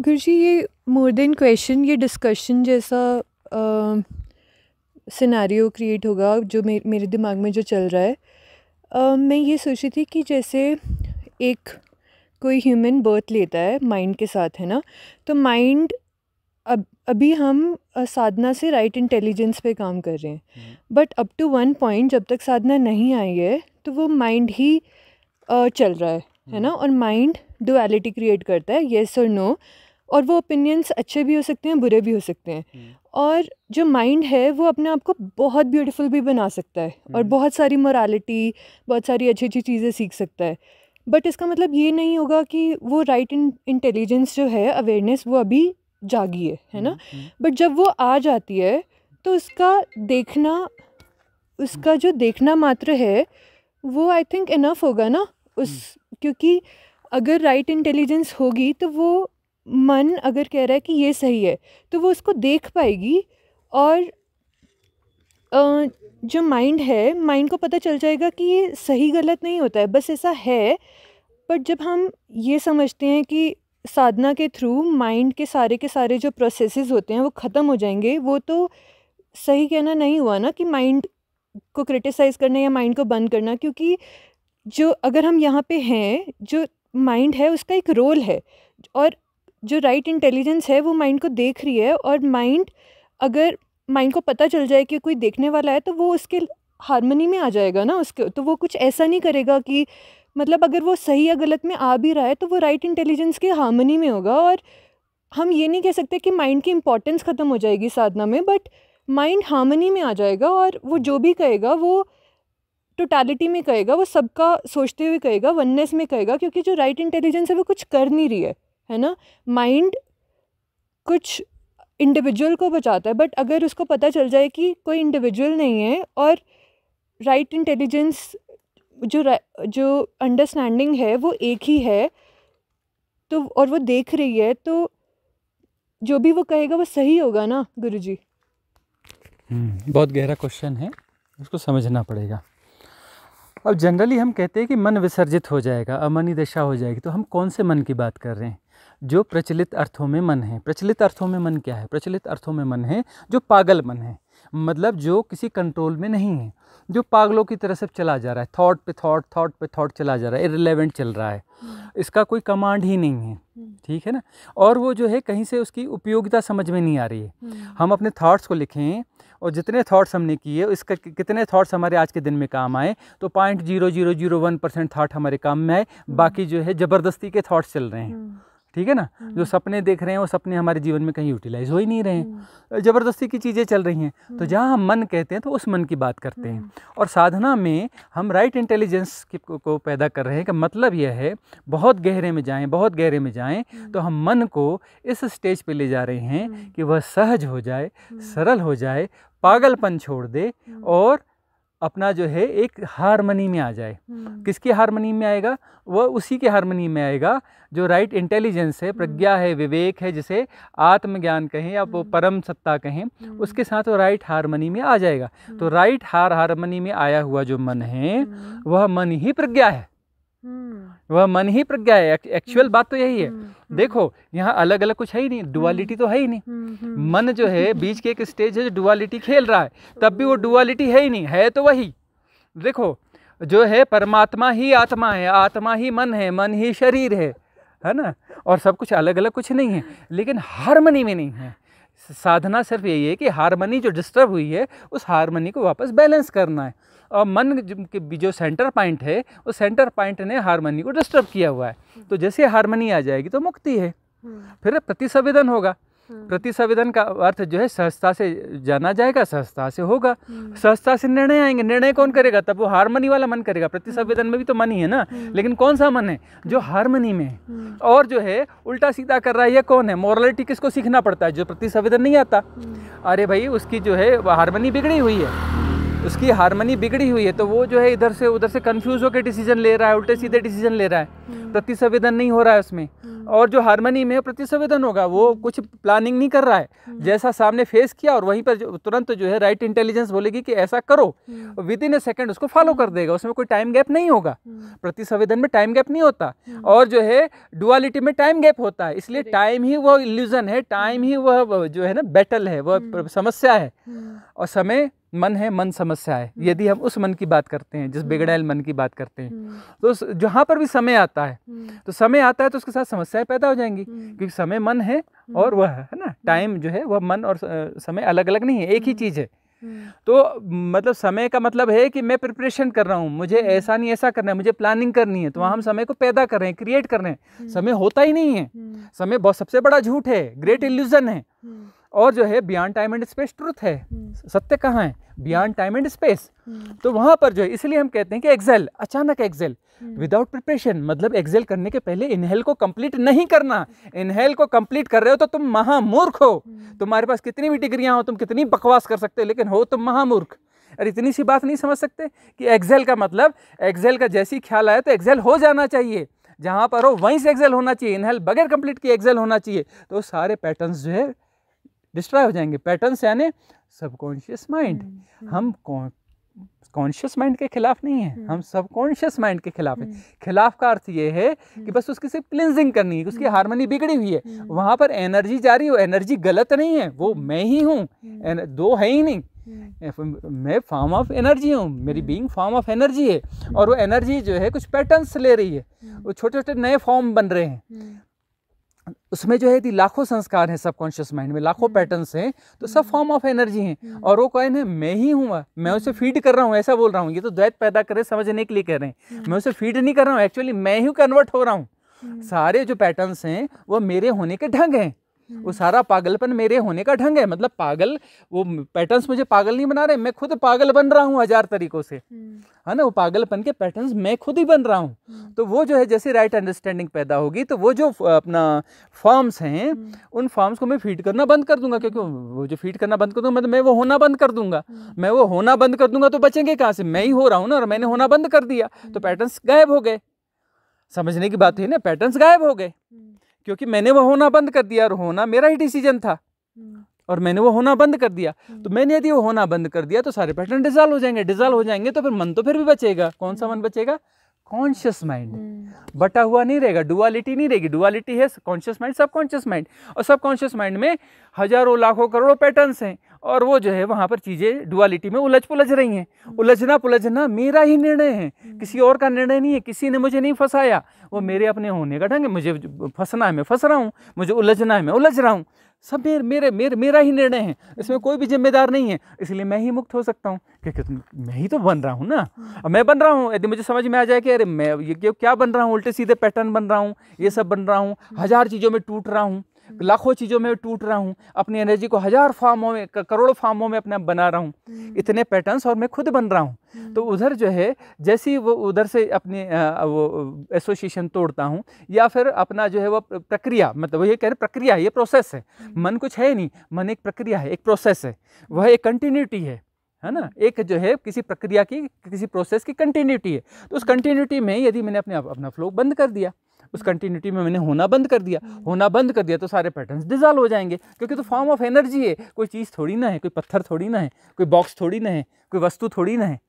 गुरुजी, ये more than question, ये discussion जैसा सिनेरियो क्रिएट होगा जो मेरे दिमाग में जो चल रहा है। मैं ये सोच रही थी कि जैसे एक कोई ह्यूमन बर्थ लेता है माइंड के साथ, है ना। तो माइंड अभी हम साधना से राइट इंटेलिजेंस पे काम कर रहे हैं, but up to one point जब तक साधना नहीं आई है तो वो माइंड ही चल रहा है ना। और माइंड डुअलिटी क्रिएट करता है, येस और नो, और वो ओपिनियंस अच्छे भी हो सकते हैं, बुरे भी हो सकते हैं। और जो माइंड है वो अपने आप को बहुत ब्यूटीफुल भी बना सकता है और बहुत सारी मोरालिटी, बहुत सारी अच्छी अच्छी चीज़ें सीख सकता है। बट इसका मतलब ये नहीं होगा कि वो राइट इंटेलिजेंस जो है, अवेयरनेस, वो अभी जागी है ना। बट जब वो आ जाती है तो उसका जो देखना मात्र है वो आई थिंक इनफ होगा ना क्योंकि अगर राइट इंटेलिजेंस होगी तो वो मन अगर कह रहा है कि ये सही है तो वो उसको देख पाएगी। और जो माइंड है, माइंड को पता चल जाएगा कि ये सही गलत नहीं होता है, बस ऐसा है। बट जब हम ये समझते हैं कि साधना के थ्रू माइंड के सारे जो प्रोसेसेस होते हैं वो ख़त्म हो जाएंगे, वो तो सही कहना नहीं हुआ ना कि माइंड को क्रिटिसाइज़ करना या माइंड को बंद करना। क्योंकि जो अगर हम यहाँ पे हैं, जो माइंड है उसका एक रोल है, और जो राइट इंटेलिजेंस है वो माइंड को देख रही है। और अगर माइंड को पता चल जाए कि कोई देखने वाला है तो वो उसके हार्मनी में आ जाएगा ना उसके। तो वो कुछ ऐसा नहीं करेगा कि मतलब अगर वो सही या गलत में आ भी रहा है तो वो राइट इंटेलिजेंस के हार्मनी में होगा। और हम ये नहीं कह सकते कि माइंड की इम्पोर्टेंस ख़त्म हो जाएगी साधना में, बट माइंड हार्मनी में आ जाएगा और वो जो भी कहेगा वो टोटालिटी में कहेगा, वो सबका सोचते हुए कहेगा, वननेस में कहेगा। क्योंकि जो राइट इंटेलिजेंस है वो कुछ कर नहीं रही है ना। माइंड कुछ इंडिविजुअल को बचाता है, बट अगर उसको पता चल जाए कि कोई इंडिविजुअल नहीं है और राइट इंटेलिजेंस जो अंडरस्टैंडिंग है वो एक ही है, तो और वो देख रही है, तो जो भी वो कहेगा वो सही होगा ना गुरुजी। बहुत गहरा क्वेश्चन है, उसको समझना पड़ेगा। अब जनरली हम कहते हैं कि मन विसर्जित हो जाएगा, अमनी दशा हो जाएगी। तो हम कौन से मन की बात कर रहे हैं? जो प्रचलित अर्थों में मन है। प्रचलित अर्थों में मन क्या है? प्रचलित अर्थों में मन है जो पागल मन है, मतलब जो किसी कंट्रोल में नहीं है, जो पागलों की तरह से चला जा रहा है, थॉट पे थॉट चला जा रहा है, इररिलेवेंट चल रहा है, इसका कोई कमांड ही नहीं है, ठीक है ना। और वो जो है कहीं से उसकी उपयोगिता समझ में नहीं आ रही है। हम अपने थॉट्स को लिखें और जितने थॉट्स हमने किए इसका कितने थॉट्स हमारे आज के दिन में काम आए, तो 0.0001% थॉट हमारे काम में आए, बाकी जो है ज़बरदस्ती के थॉट्स चल रहे हैं, ठीक है ना। जो सपने देख रहे हैं वो सपने हमारे जीवन में कहीं यूटिलाइज हो ही नहीं रहे हैं, ज़बरदस्ती की चीज़ें चल रही हैं। तो जहाँ हम मन कहते हैं तो उस मन की बात करते हैं। और साधना में हम राइट इंटेलिजेंस को पैदा कर रहे हैं का मतलब यह है बहुत गहरे में जाएं, तो हम मन को इस स्टेज पे ले जा रहे हैं कि वह सहज हो जाए, सरल हो जाए, पागलपन छोड़ दे और अपना जो है एक हारमनी में आ जाए। किसकी हारमनी में आएगा? वह उसी के हारमनी में आएगा जो राइट इंटेलिजेंस है, प्रज्ञा है, विवेक है, जिसे आत्मज्ञान कहें या वो परम सत्ता कहें, उसके साथ वो राइट हारमनी में आ जाएगा। तो राइट हारमनी में आया हुआ जो मन है वह मन ही प्रज्ञा है, वह मन ही प्रज्ञा है। एक्चुअल बात तो यही है। देखो यहाँ अलग अलग कुछ है ही नहीं, डुअलिटी तो है ही नहीं। मन जो है बीच के एक स्टेज है जो डुअलिटी खेल रहा है, तब भी वो डुअलिटी है ही नहीं, है तो वही। देखो जो है परमात्मा ही आत्मा है, आत्मा ही मन है, मन ही शरीर है ना। और सब कुछ अलग अलग कुछ नहीं है, लेकिन हारमनी में नहीं है। साधना सिर्फ यही है कि हारमनी जो डिस्टर्ब हुई है उस हारमनी को वापस बैलेंस करना है। और मन के जो सेंटर पॉइंट है उस सेंटर पॉइंट ने हारमनी को डिस्टर्ब किया हुआ है। तो जैसे हारमनी आ जाएगी तो मुक्ति है। फिर प्रतिसंवेदन होगा। प्रतिसंवेदन का अर्थ जो है सहजता से जाना जाएगा, सहजता से होगा, सहजता से निर्णय आएंगे। निर्णय कौन करेगा? तब वो हारमनी वाला मन करेगा। प्रतिसंवेदन में भी तो मन ही है ना, लेकिन कौन सा मन है? जो हारमनी में है। और जो है उल्टा सीधा कर रहा है ये कौन है? मोरालिटी किसको सीखना पड़ता है? जो प्रतिसंवेदन नहीं आता। अरे भाई उसकी जो है हारमनी बिगड़ी हुई है, उसकी हार्मनी बिगड़ी हुई है, तो वो जो है इधर से उधर से कंफ्यूज होकर डिसीजन ले रहा है, उल्टे सीधे डिसीजन ले रहा है, प्रतिसंवेदन नहीं हो रहा है उसमें। और जो हार्मनी में प्रतिसंवेदन होगा वो कुछ प्लानिंग नहीं कर रहा है, जैसा सामने फेस किया और वहीं पर तुरंत जो है राइट इंटेलिजेंस बोलेगी कि ऐसा करो, विद इन ए सेकेंड उसको फॉलो कर देगा, उसमें कोई टाइम गैप नहीं होगा। प्रतिसंवेदन में टाइम गैप नहीं होता, और जो है डुअलिटी में टाइम गैप होता है, इसलिए टाइम ही वो इल्यूजन है, टाइम ही वह जो है ना बैटल है, वह समस्या है, और समय मन है, मन समस्या है। यदि हम उस मन की बात करते हैं, जिस बिगड़ैल मन की बात करते हैं, तो जहाँ पर भी समय आता है, तो समय आता है तो उसके साथ समस्याएं पैदा हो जाएंगी, क्योंकि समय मन है और वह है ना, टाइम जो है वह मन और समय अलग अलग नहीं है, एक ही चीज़ है। तो मतलब समय का मतलब है कि मैं प्रिपरेशन कर रहा हूँ, मुझे ऐसा नहीं ऐसा करना है, मुझे प्लानिंग करनी है, तो वहाँ हम समय को पैदा कर रहे हैं, क्रिएट कर रहे हैं। समय होता ही नहीं है, समय बहुत सबसे बड़ा झूठ है, ग्रेट इल्यूजन है। और जो है beyond time and space truth है, सत्य कहाँ है? Beyond time and space. तो वहाँ पर जो है, इसलिए हम कहते हैं कि एक्सेल, अचानक एक्सेल विदाउट प्रिपरेशन, मतलब एक्सेल करने के पहले इनहेल को कंप्लीट नहीं करना। इनहेल को कंप्लीट कर रहे हो तो तुम महामूर्ख हो, तुम्हारे पास कितनी भी डिग्रियां हो, तुम कितनी बकवास कर सकते हो, लेकिन हो तुम महामूर्ख। अरे इतनी सी बात नहीं समझ सकते कि एक्सेल का मतलब, एक्सेल का जैसी ख्याल आया तो एक्सेल हो जाना चाहिए, जहाँ पर हो वहीं से एक्सेल होना चाहिए, इनहेल बगैर कंप्लीट किए एक्सेल होना चाहिए, तो सारे पैटर्न्स जो है डिस्ट्रॉय हो जाएंगे। पैटर्न्स यानी सबकॉन्शियस माइंड। हम कॉन्शियस माइंड के खिलाफ नहीं है, हम सबकॉन्शियस माइंड के खिलाफ है। खिलाफ का अर्थ ये है कि बस उसकी सिर्फ क्लिनजिंग करनी है, उसकी हार्मनी बिगड़ी हुई है, वहाँ पर एनर्जी जा रही हो, एनर्जी गलत नहीं है, वो मैं ही हूँ, दो है ही नहीं, मैं फॉर्म ऑफ एनर्जी हूँ, मेरी बीइंग फॉर्म ऑफ एनर्जी है, और वो एनर्जी जो है कुछ पैटर्न्स ले रही है, वो छोटे छोटे नए फॉर्म बन रहे हैं, उसमें जो है यदि लाखों संस्कार हैं सबकॉन्शियस माइंड में, लाखों पैटर्न्स हैं, तो सब फॉर्म ऑफ एनर्जी हैं, और वो कौन है? मैं ही हूँ, मैं उसे फीड कर रहा हूँ, ऐसा बोल रहा हूँ। ये तो द्वैत पैदा करे समझने के लिए कह रहे हैं, मैं उसे फीड नहीं कर रहा हूँ, एक्चुअली मैं ही कन्वर्ट हो रहा हूँ। सारे जो पैटर्न्स हैं वो मेरे होने के ढंग हैं, वो सारा पागलपन मेरे होने का ढंग है। मतलब पागल, वो पैटर्न्स मुझे पागल नहीं बना रहे, मैं खुद पागल बन रहा हूँ हजार तरीकों से, है ना, वो पागलपन के पैटर्न्स मैं खुद ही बन रहा हूँ। तो वो जो है जैसे राइट अंडरस्टैंडिंग पैदा होगी, तो वो जो अपना फॉर्म्स हैं, उन फॉर्म्स को मैं फीड करना बंद कर दूंगा, क्योंकि वो जो फीड करना बंद कर दूंगा मतलब मैं वो होना बंद कर दूंगा। मैं वो होना बंद कर दूंगा तो बचेंगे कहाँ से? मैं ही हो रहा हूँ ना, और मैंने होना बंद कर दिया तो पैटर्न्स गायब हो गए। समझने की बात है ना, पैटर्न्स गायब हो गए क्योंकि मैंने वो होना बंद कर दिया, और होना मेरा ही डिसीजन था, और मैंने वो होना बंद कर दिया। तो मैंने यदि वो होना बंद कर दिया तो सारे पैटर्न डिसॉल्व हो जाएंगे। डिसॉल्व हो जाएंगे तो फिर मन तो फिर भी बचेगा। कौन सा मन बचेगा? Conscious mind. बटा हुआ नहीं रहेगा, डुअलिटी नहीं रहेगी। डुअलिटी है कॉन्शियस माइंड, सबकॉन्शियस माइंड, और सबकॉन्शियस माइंड में हजारों लाखों करोड़ों पैटर्न्स हैं, और वो जो है वहाँ पर चीज़ें डुअलिटी में उलझ पुलझ रही हैं। उलझना पुलझना मेरा ही निर्णय है, किसी और का निर्णय नहीं है, किसी ने मुझे नहीं फंसाया, वो मेरे अपने होने का ढंग है। मुझे फंसना है मैं फंस रहा हूँ, मुझे उलझना है मैं उलझ रहा हूँ, सब मेरा ही निर्णय है, इसमें कोई भी जिम्मेदार नहीं है। इसलिए मैं ही मुक्त हो सकता हूँ, क्योंकि मैं ही तो बन रहा हूँ ना। अब मैं बन रहा हूँ, यदि मुझे समझ में आ जाए कि अरे मैं ये क्या बन रहा हूँ, उल्टे सीधे पैटर्न बन रहा हूँ, ये सब बन रहा हूँ, हजार चीज़ों में टूट रहा हूँ, लाखों चीज़ों में टूट रहा हूँ, अपनी एनर्जी को हजार फॉर्मों में, करोड़ों फॉर्मों में अपने बना रहा हूँ, इतने पैटर्न्स, और मैं खुद बन रहा हूँ। तो उधर जो है जैसी वो उधर से अपनी वो एसोसिएशन तोड़ता हूँ, या फिर अपना जो है वो प्रक्रिया, मतलब वो ये कह रहे प्रक्रिया, ये प्रोसेस है। मन कुछ है नहीं, मन एक प्रक्रिया है, एक प्रोसेस है, वह एक कंटिन्यूटी है ना, एक जो है किसी प्रक्रिया की, किसी प्रोसेस की कंटिन्यूटी है। तो उस कंटिन्यूटी में यदि मैंने अपना फ्लो बंद कर दिया, उस कंटिन्यूटी में मैंने होना बंद कर दिया, होना बंद कर दिया, तो सारे पैटर्न्स डिसॉल्व हो जाएंगे, क्योंकि तो फॉर्म ऑफ एनर्जी है, कोई चीज़ थोड़ी ना है, कोई पत्थर थोड़ी ना है, कोई बॉक्स थोड़ी ना है, कोई वस्तु थोड़ी ना है,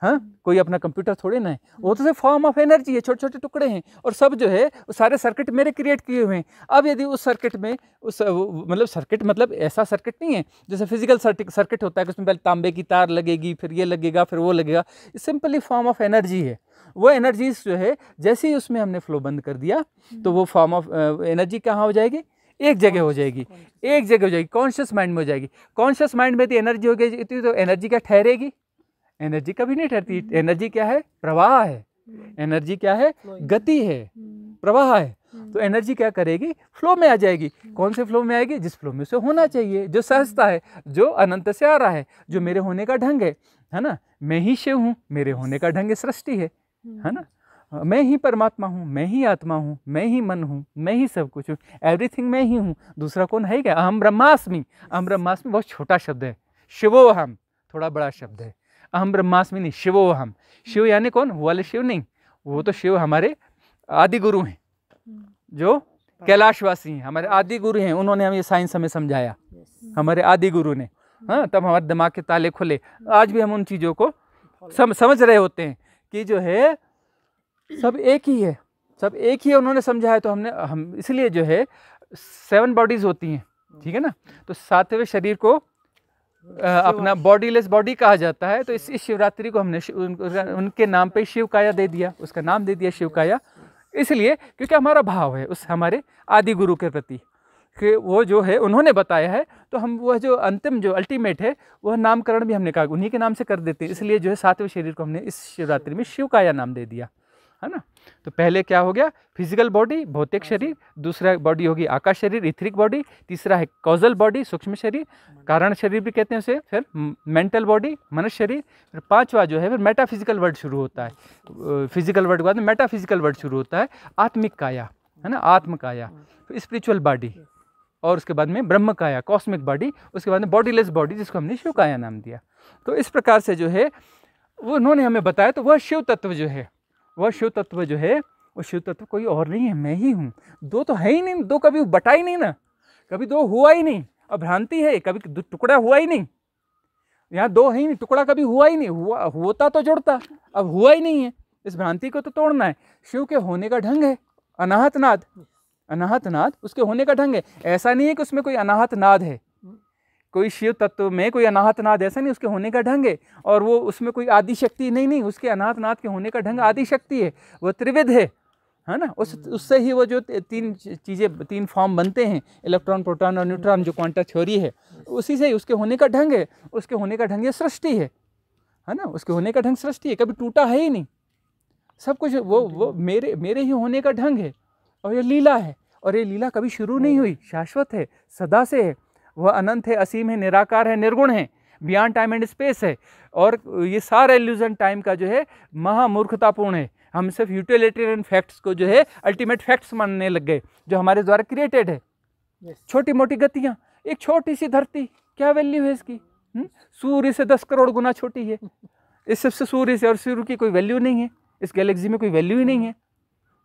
हाँ, कोई अपना कंप्यूटर थोड़े ना है, वो तो सिर्फ फॉर्म ऑफ एनर्जी है, छोटे छोटे टुकड़े हैं, और सब जो है वो सारे सर्किट मेरे क्रिएट किए हुए हैं। अब यदि उस सर्किट में मतलब सर्किट मतलब ऐसा सर्किट नहीं है जैसे फिजिकल सर्किट होता है कि उसमें पहले तांबे की तार लगेगी, फिर ये लगेगा, फिर वो लगेगा। सिंपली फॉर्म ऑफ एनर्जी है। वो एनर्जीज जो है जैसे ही उसमें हमने फ्लो बंद कर दिया, तो वो फॉर्म ऑफ एनर्जी कहाँ हो जाएगी? एक जगह हो जाएगी, एक जगह हो जाएगी, कॉन्शियस माइंड में हो जाएगी। कॉन्शियस माइंड में यदि एनर्जी हो गई तो एनर्जी क्या ठहरेगी? एनर्जी कभी नहीं ठहरती। एनर्जी क्या है? प्रवाह है। एनर्जी क्या है? गति है, प्रवाह है। तो एनर्जी क्या करेगी? फ्लो में आ जाएगी। कौन से फ्लो में आएगी? जिस फ्लो में उसे होना चाहिए, जो सहजता है, जो अनंत से आ रहा है, जो मेरे होने का ढंग है ना। मैं ही शिव हूँ, मेरे होने का ढंग सृष्टि है ना। मैं ही परमात्मा हूँ, मैं ही आत्मा हूँ, मैं ही मन हूँ, मैं ही सब कुछ हूँ, एवरीथिंग मैं ही हूँ, दूसरा कौन है क्या? अहम ब्रह्मास्मि। अहम ब्रह्मास्मि बहुत छोटा शब्द है, शिवोहम थोड़ा बड़ा शब्द है। अहम ब्रह्मास्मि नहीं, शिवो हम। शिव यानी कौन? वो वाले शिव नहीं, वो तो शिव हमारे आदि गुरु हैं, जो कैलाशवासी हैं, हमारे आदि गुरु हैं। उन्होंने हमें साइंस हमें समझाया, हमारे आदि गुरु ने, हाँ, तब हमारे दिमाग के ताले खुले। आज भी हम उन चीज़ों को समझ रहे होते हैं कि जो है सब एक ही है, सब एक ही है, उन्होंने समझाया। तो हम इसलिए जो है 7 बॉडीज होती हैं, ठीक है ना। तो 7वें शरीर को अपना बॉडीलेस बॉडी कहा जाता है। तो इस शिवरात्रि को हमने उनके नाम पे शिव काया दे दिया, उसका नाम दे दिया शिव काया, इसलिए क्योंकि हमारा भाव है उस हमारे आदि गुरु के प्रति कि वो जो है उन्होंने बताया है। तो हम वह जो अंतिम जो अल्टीमेट है वह नामकरण भी हमने कहा उन्हीं के नाम से कर देते हैं। इसलिए जो है 7वें शरीर को हमने इस शिवरात्रि में शिव काया नाम दे दिया, है ना। तो पहले क्या हो गया? फिजिकल बॉडी, भौतिक शरीर। दूसरा बॉडी होगी आकाश शरीर, इथरिक बॉडी। तीसरा है कॉजल बॉडी, सूक्ष्म शरीर, कारण शरीर भी कहते हैं उसे। फिर मेंटल बॉडी, मनुष्य शरीर। फिर 5वां जो है फिर मेटाफिजिकल वर्ड शुरू होता है। फिजिकल वर्ड के बाद में मेटाफिजिकल वर्ड शुरू होता है, आत्मिक काया, है ना, आत्म काया। फिर स्पिरिचुअल बॉडी, और उसके बाद में ब्रह्म काया, कॉस्मिक बॉडी। उसके बाद में बॉडीलेस बॉडी, जिसको हमने शिव काया नाम दिया। तो इस प्रकार से जो है वो उन्होंने हमें बताया। तो वह शिव तत्व जो है, वह शिव तत्व जो है, वो शिव तत्व कोई और नहीं है, मैं ही हूँ। दो तो है ही नहीं, दो कभी बटा ही नहीं ना, कभी दो हुआ ही नहीं। अब भ्रांति है, कभी टुकड़ा हुआ ही नहीं, यहाँ दो है ही नहीं, टुकड़ा कभी हुआ ही नहीं। होता तो जुड़ता, अब हुआ ही नहीं है। इस भ्रांति को तो तोड़ना है। शिव के होने का ढंग है अनाहत नाद, अनाहत नाद उसके होने का ढंग है। ऐसा नहीं है कि उसमें कोई अनाहत नाद है, कोई शिव तत्व में कोई अनाहत नाद ऐसा नहीं, उसके होने का ढंग है। और वो उसमें कोई आदि शक्ति नहीं, उसके अनाहत नाद के होने का ढंग आदि शक्ति है, वो त्रिविध है ना। उससे ही वो जो 3 चीज़ें, 3 फॉर्म बनते हैं, इलेक्ट्रॉन, प्रोटॉन और न्यूट्रॉन, जो क्वांटम थ्योरी है, उसी से ही उसके होने का ढंग है। उसके होने का ढंग ये सृष्टि है ना, उसके होने का ढंग सृष्टि है, कभी टूटा है ही नहीं। सब कुछ वो मेरे ही होने का ढंग है। और ये लीला है, और ये लीला कभी शुरू नहीं हुई, शाश्वत है, सदा से है। वह अनंत है, असीम है, निराकार है, निर्गुण है, बियॉन्ड टाइम एंड स्पेस है। और ये सारा इल्यूजन टाइम का जो है महामूर्खतापूर्ण है। हम सिर्फ यूटिलिटेरियन फैक्ट्स को जो है अल्टीमेट फैक्ट्स मानने लग गए, जो हमारे द्वारा क्रिएटेड है। छोटी मोटी गतियाँ, एक छोटी सी धरती, क्या वैल्यू है इसकी? सूर्य से 10 करोड़ गुना छोटी है। इस सबसे सूर्य से और सूर्य की कोई वैल्यू नहीं है, इस गैलेक्सी में कोई वैल्यू ही नहीं है।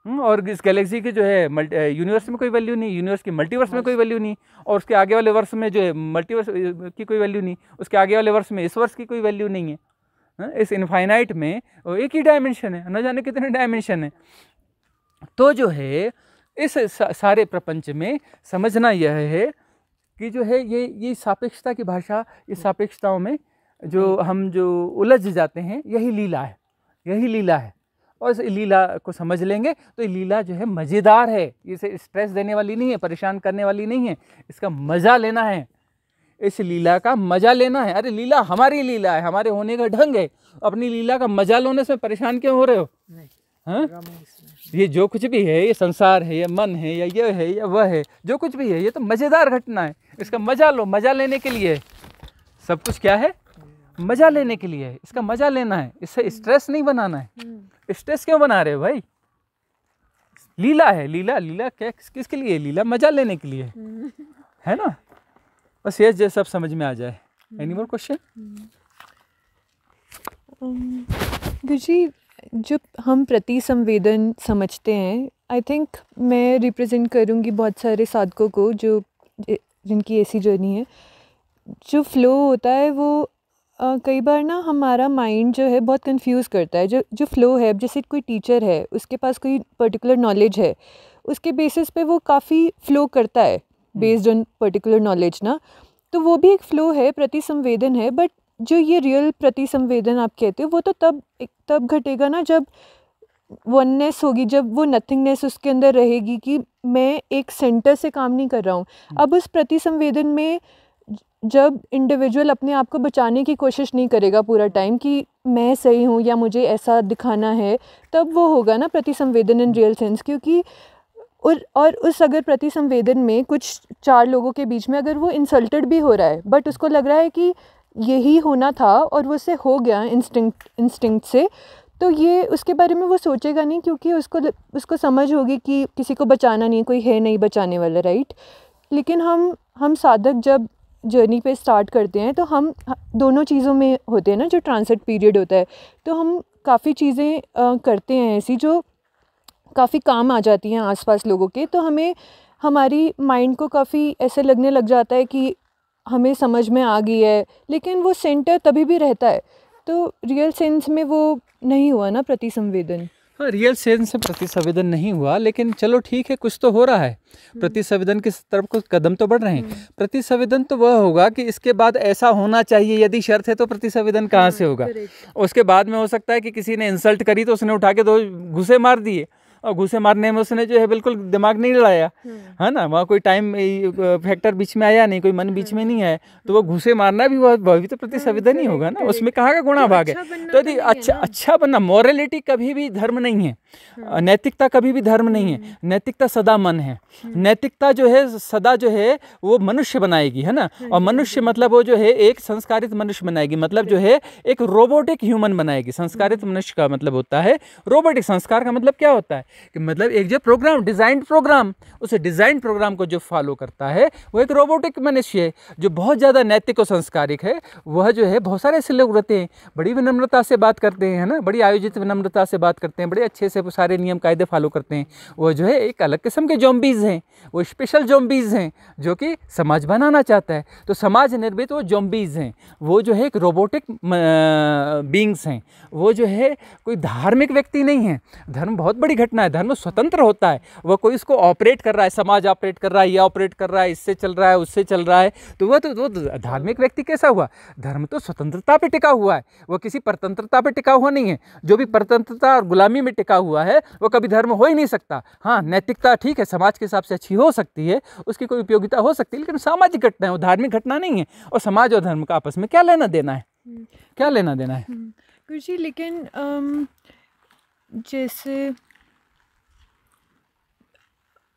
और इस गैलेक्सी के जो है यूनिवर्स में कोई वैल्यू नहीं, यूनिवर्स की मल्टीवर्स में कोई वैल्यू नहीं, और उसके आगे वाले वर्ष में जो है मल्टीवर्स की कोई वैल्यू नहीं, उसके आगे वाले वर्ष में इस वर्ष की कोई वैल्यू नहीं है। इस इनफाइनाइट में एक ही डायमेंशन है, न जाने कितने डायमेंशन है। तो जो है इस सारे प्रपंच में समझना यह है कि जो है ये सापेक्षता की भाषा, इस सापेक्षताओं में जो हम जो उलझ जाते हैं, यही लीला है, यही लीला है। और इस लीला को समझ लेंगे तो ये लीला जो है मज़ेदार है, इसे स्ट्रेस देने वाली नहीं है, परेशान करने वाली नहीं है। इसका मज़ा लेना है, इस लीला का मज़ा लेना है। अरे लीला हमारी लीला है, हमारे होने का ढंग है, अपनी लीला का मज़ा लेने से परेशान क्यों हो रहे हो? हाँ, ये जो कुछ भी है, ये संसार है, ये मन है, या ये है, या वह है, जो कुछ भी है, ये तो मज़ेदार घटना है। इसका मज़ा लो, मज़ा लेने के लिए सब कुछ क्या है? मज़ा लेने के लिए है, इसका मज़ा लेना है, इससे स्ट्रेस नहीं बनाना है। स्ट्रेस क्यों बना रहे हो भाई? लीला है, लीला लीला क्या, किसके लिए? लीला मज़ा लेने के लिए है ना। बस ये सब समझ में आ जाए। Any more question? गुरुजी, जब हम प्रति संवेदन समझते हैं, आई थिंक मैं रिप्रेजेंट करूँगी बहुत सारे साधकों को जो जिनकी ऐसी जर्नी है। जो फ्लो होता है वो कई बार ना हमारा माइंड जो है बहुत कंफ्यूज करता है। जो फ्लो है, जैसे कोई टीचर है, उसके पास कोई पर्टिकुलर नॉलेज है, उसके बेसिस पे वो काफ़ी फ्लो करता है बेस्ड ऑन पर्टिकुलर नॉलेज ना, तो वो भी एक फ्लो है, प्रति संवेदन है। बट जो ये रियल प्रति संवेदन आप कहते हो, वो तो तब घटेगा ना जब वननेस होगी, जब वो नथिंगनेस उसके अंदर रहेगी कि मैं एक सेंटर से काम नहीं कर रहा हूँ। अब उस प्रति संवेदन में जब इंडिविजुअल अपने आप को बचाने की कोशिश नहीं करेगा पूरा टाइम कि मैं सही हूँ या मुझे ऐसा दिखाना है, तब वो होगा ना प्रति संवेदन इन रियल सेंस। क्योंकि और उस अगर प्रति संवेदन में कुछ 4 लोगों के बीच में अगर वो इंसल्टेड भी हो रहा है, बट उसको लग रहा है कि यही होना था और वो उससे हो गया इंस्टिंक्ट से, तो ये उसके बारे में वो सोचेगा नहीं, क्योंकि उसको समझ होगी कि किसी को बचाना नहीं, कोई है नहीं बचाने वाला, राइट। लेकिन हम साधक जब जर्नी पे स्टार्ट करते हैं तो हम दोनों चीज़ों में होते हैं ना, जो ट्रांसिट पीरियड होता है, तो हम काफ़ी चीज़ें करते हैं ऐसी जो काफ़ी काम आ जाती हैं आसपास लोगों के, तो हमें हमारी माइंड को काफ़ी ऐसे लगने लग जाता है कि हमें समझ में आ गई है, लेकिन वो सेंटर तभी भी रहता है। तो रियल सेंस में वो नहीं हुआ ना प्रतिसंवेदन। हाँ, रियल सेंस से प्रतिसंवेदन नहीं हुआ, लेकिन चलो ठीक है, कुछ तो हो रहा है। प्रतिसंवेदन की तरफ कुछ कदम तो बढ़ रहे हैं। प्रतिसंवेदन तो वह होगा कि इसके बाद ऐसा होना चाहिए, यदि शर्त है तो प्रतिसंवेदन कहाँ से होगा। उसके बाद में हो सकता है कि किसी ने इंसल्ट करी तो उसने उठा के 2 घूंसे मार दिए, और घूंसे मारने में उसने जो है बिल्कुल दिमाग नहीं लड़ाया, है ना, वहाँ कोई टाइम फैक्टर बीच में आया नहीं, कोई मन बीच में नहीं आया, तो वो घूंसे मारना भी वह भी तो प्रतिसंवेदन ही होगा ना। उसमें कहाँ का गुणा भाग है। तो यदि अच्छा बनना, मॉरलिटी कभी भी धर्म नहीं है, नैतिकता कभी भी धर्म नहीं है, नैतिकता सदा मन है। नैतिकता जो है सदा जो है वो मनुष्य बनाएगी, है ना, और मनुष्य मतलब वो जो है एक संस्कारित मनुष्य बनाएगी, मतलब जो है एक रोबोटिक ह्यूमन बनाएगी। संस्कारित मनुष्य का मतलब होता है रोबोटिक। संस्कार का मतलब क्या होता है कि मतलब एक जो प्रोग्राम, डिजाइंड प्रोग्राम, उस डिजाइंड प्रोग्राम को जो फॉलो करता है वो एक रोबोटिक मनुष्य है। जो बहुत ज़्यादा नैतिक और संस्कारिक है वह जो है, बहुत सारे ऐसे लोग रहते हैं बड़ी विनम्रता से बात करते हैं, है ना, बड़ी आयोजित विनम्रता से बात करते हैं, बड़े अच्छे से सारे नियम कायदे फॉलो करते हैं। वो जो है एक अलग किस्म के ज़ॉम्बीज़ हैं, वो स्पेशल ज़ॉम्बीज़ हैं जो कि समाज बनाना चाहता है। तो समाज निर्मित वो ज़ॉम्बीज़ हैं, वो जो है एक रोबोटिक बींग्स हैं। वो जो है कोई धार्मिक व्यक्ति नहीं है। धर्म बहुत बड़ी घटना है, धर्म स्वतंत्र होता है, वह कोई इसको ऑपरेट कर रहा है, समाज ऑपरेट कर रहा है, ये ऑपरेट कर रहा है, इससे चल रहा है, उससे चल रहा है, तो वो धार्मिक व्यक्ति कैसा हुआ। धर्म तो स्वतंत्रता पे टिका हुआ है, वो किसी परतंत्रता पे टिका हुआ नहीं है। जो भी परतंत्रता और गुलामी में टिका हुआ है वो कभी धर्म हो ही नहीं सकता। हाँ, नैतिकता ठीक है, समाज के हिसाब से अच्छी हो सकती है, उसकी कोई उपयोगिता हो सकती है, लेकिन सामाजिक घटना है, वो धार्मिक घटना नहीं है। और समाज और धर्म का आपस में क्या लेना देना है, क्या लेना देना है गुरुजी। लेकिन जैसे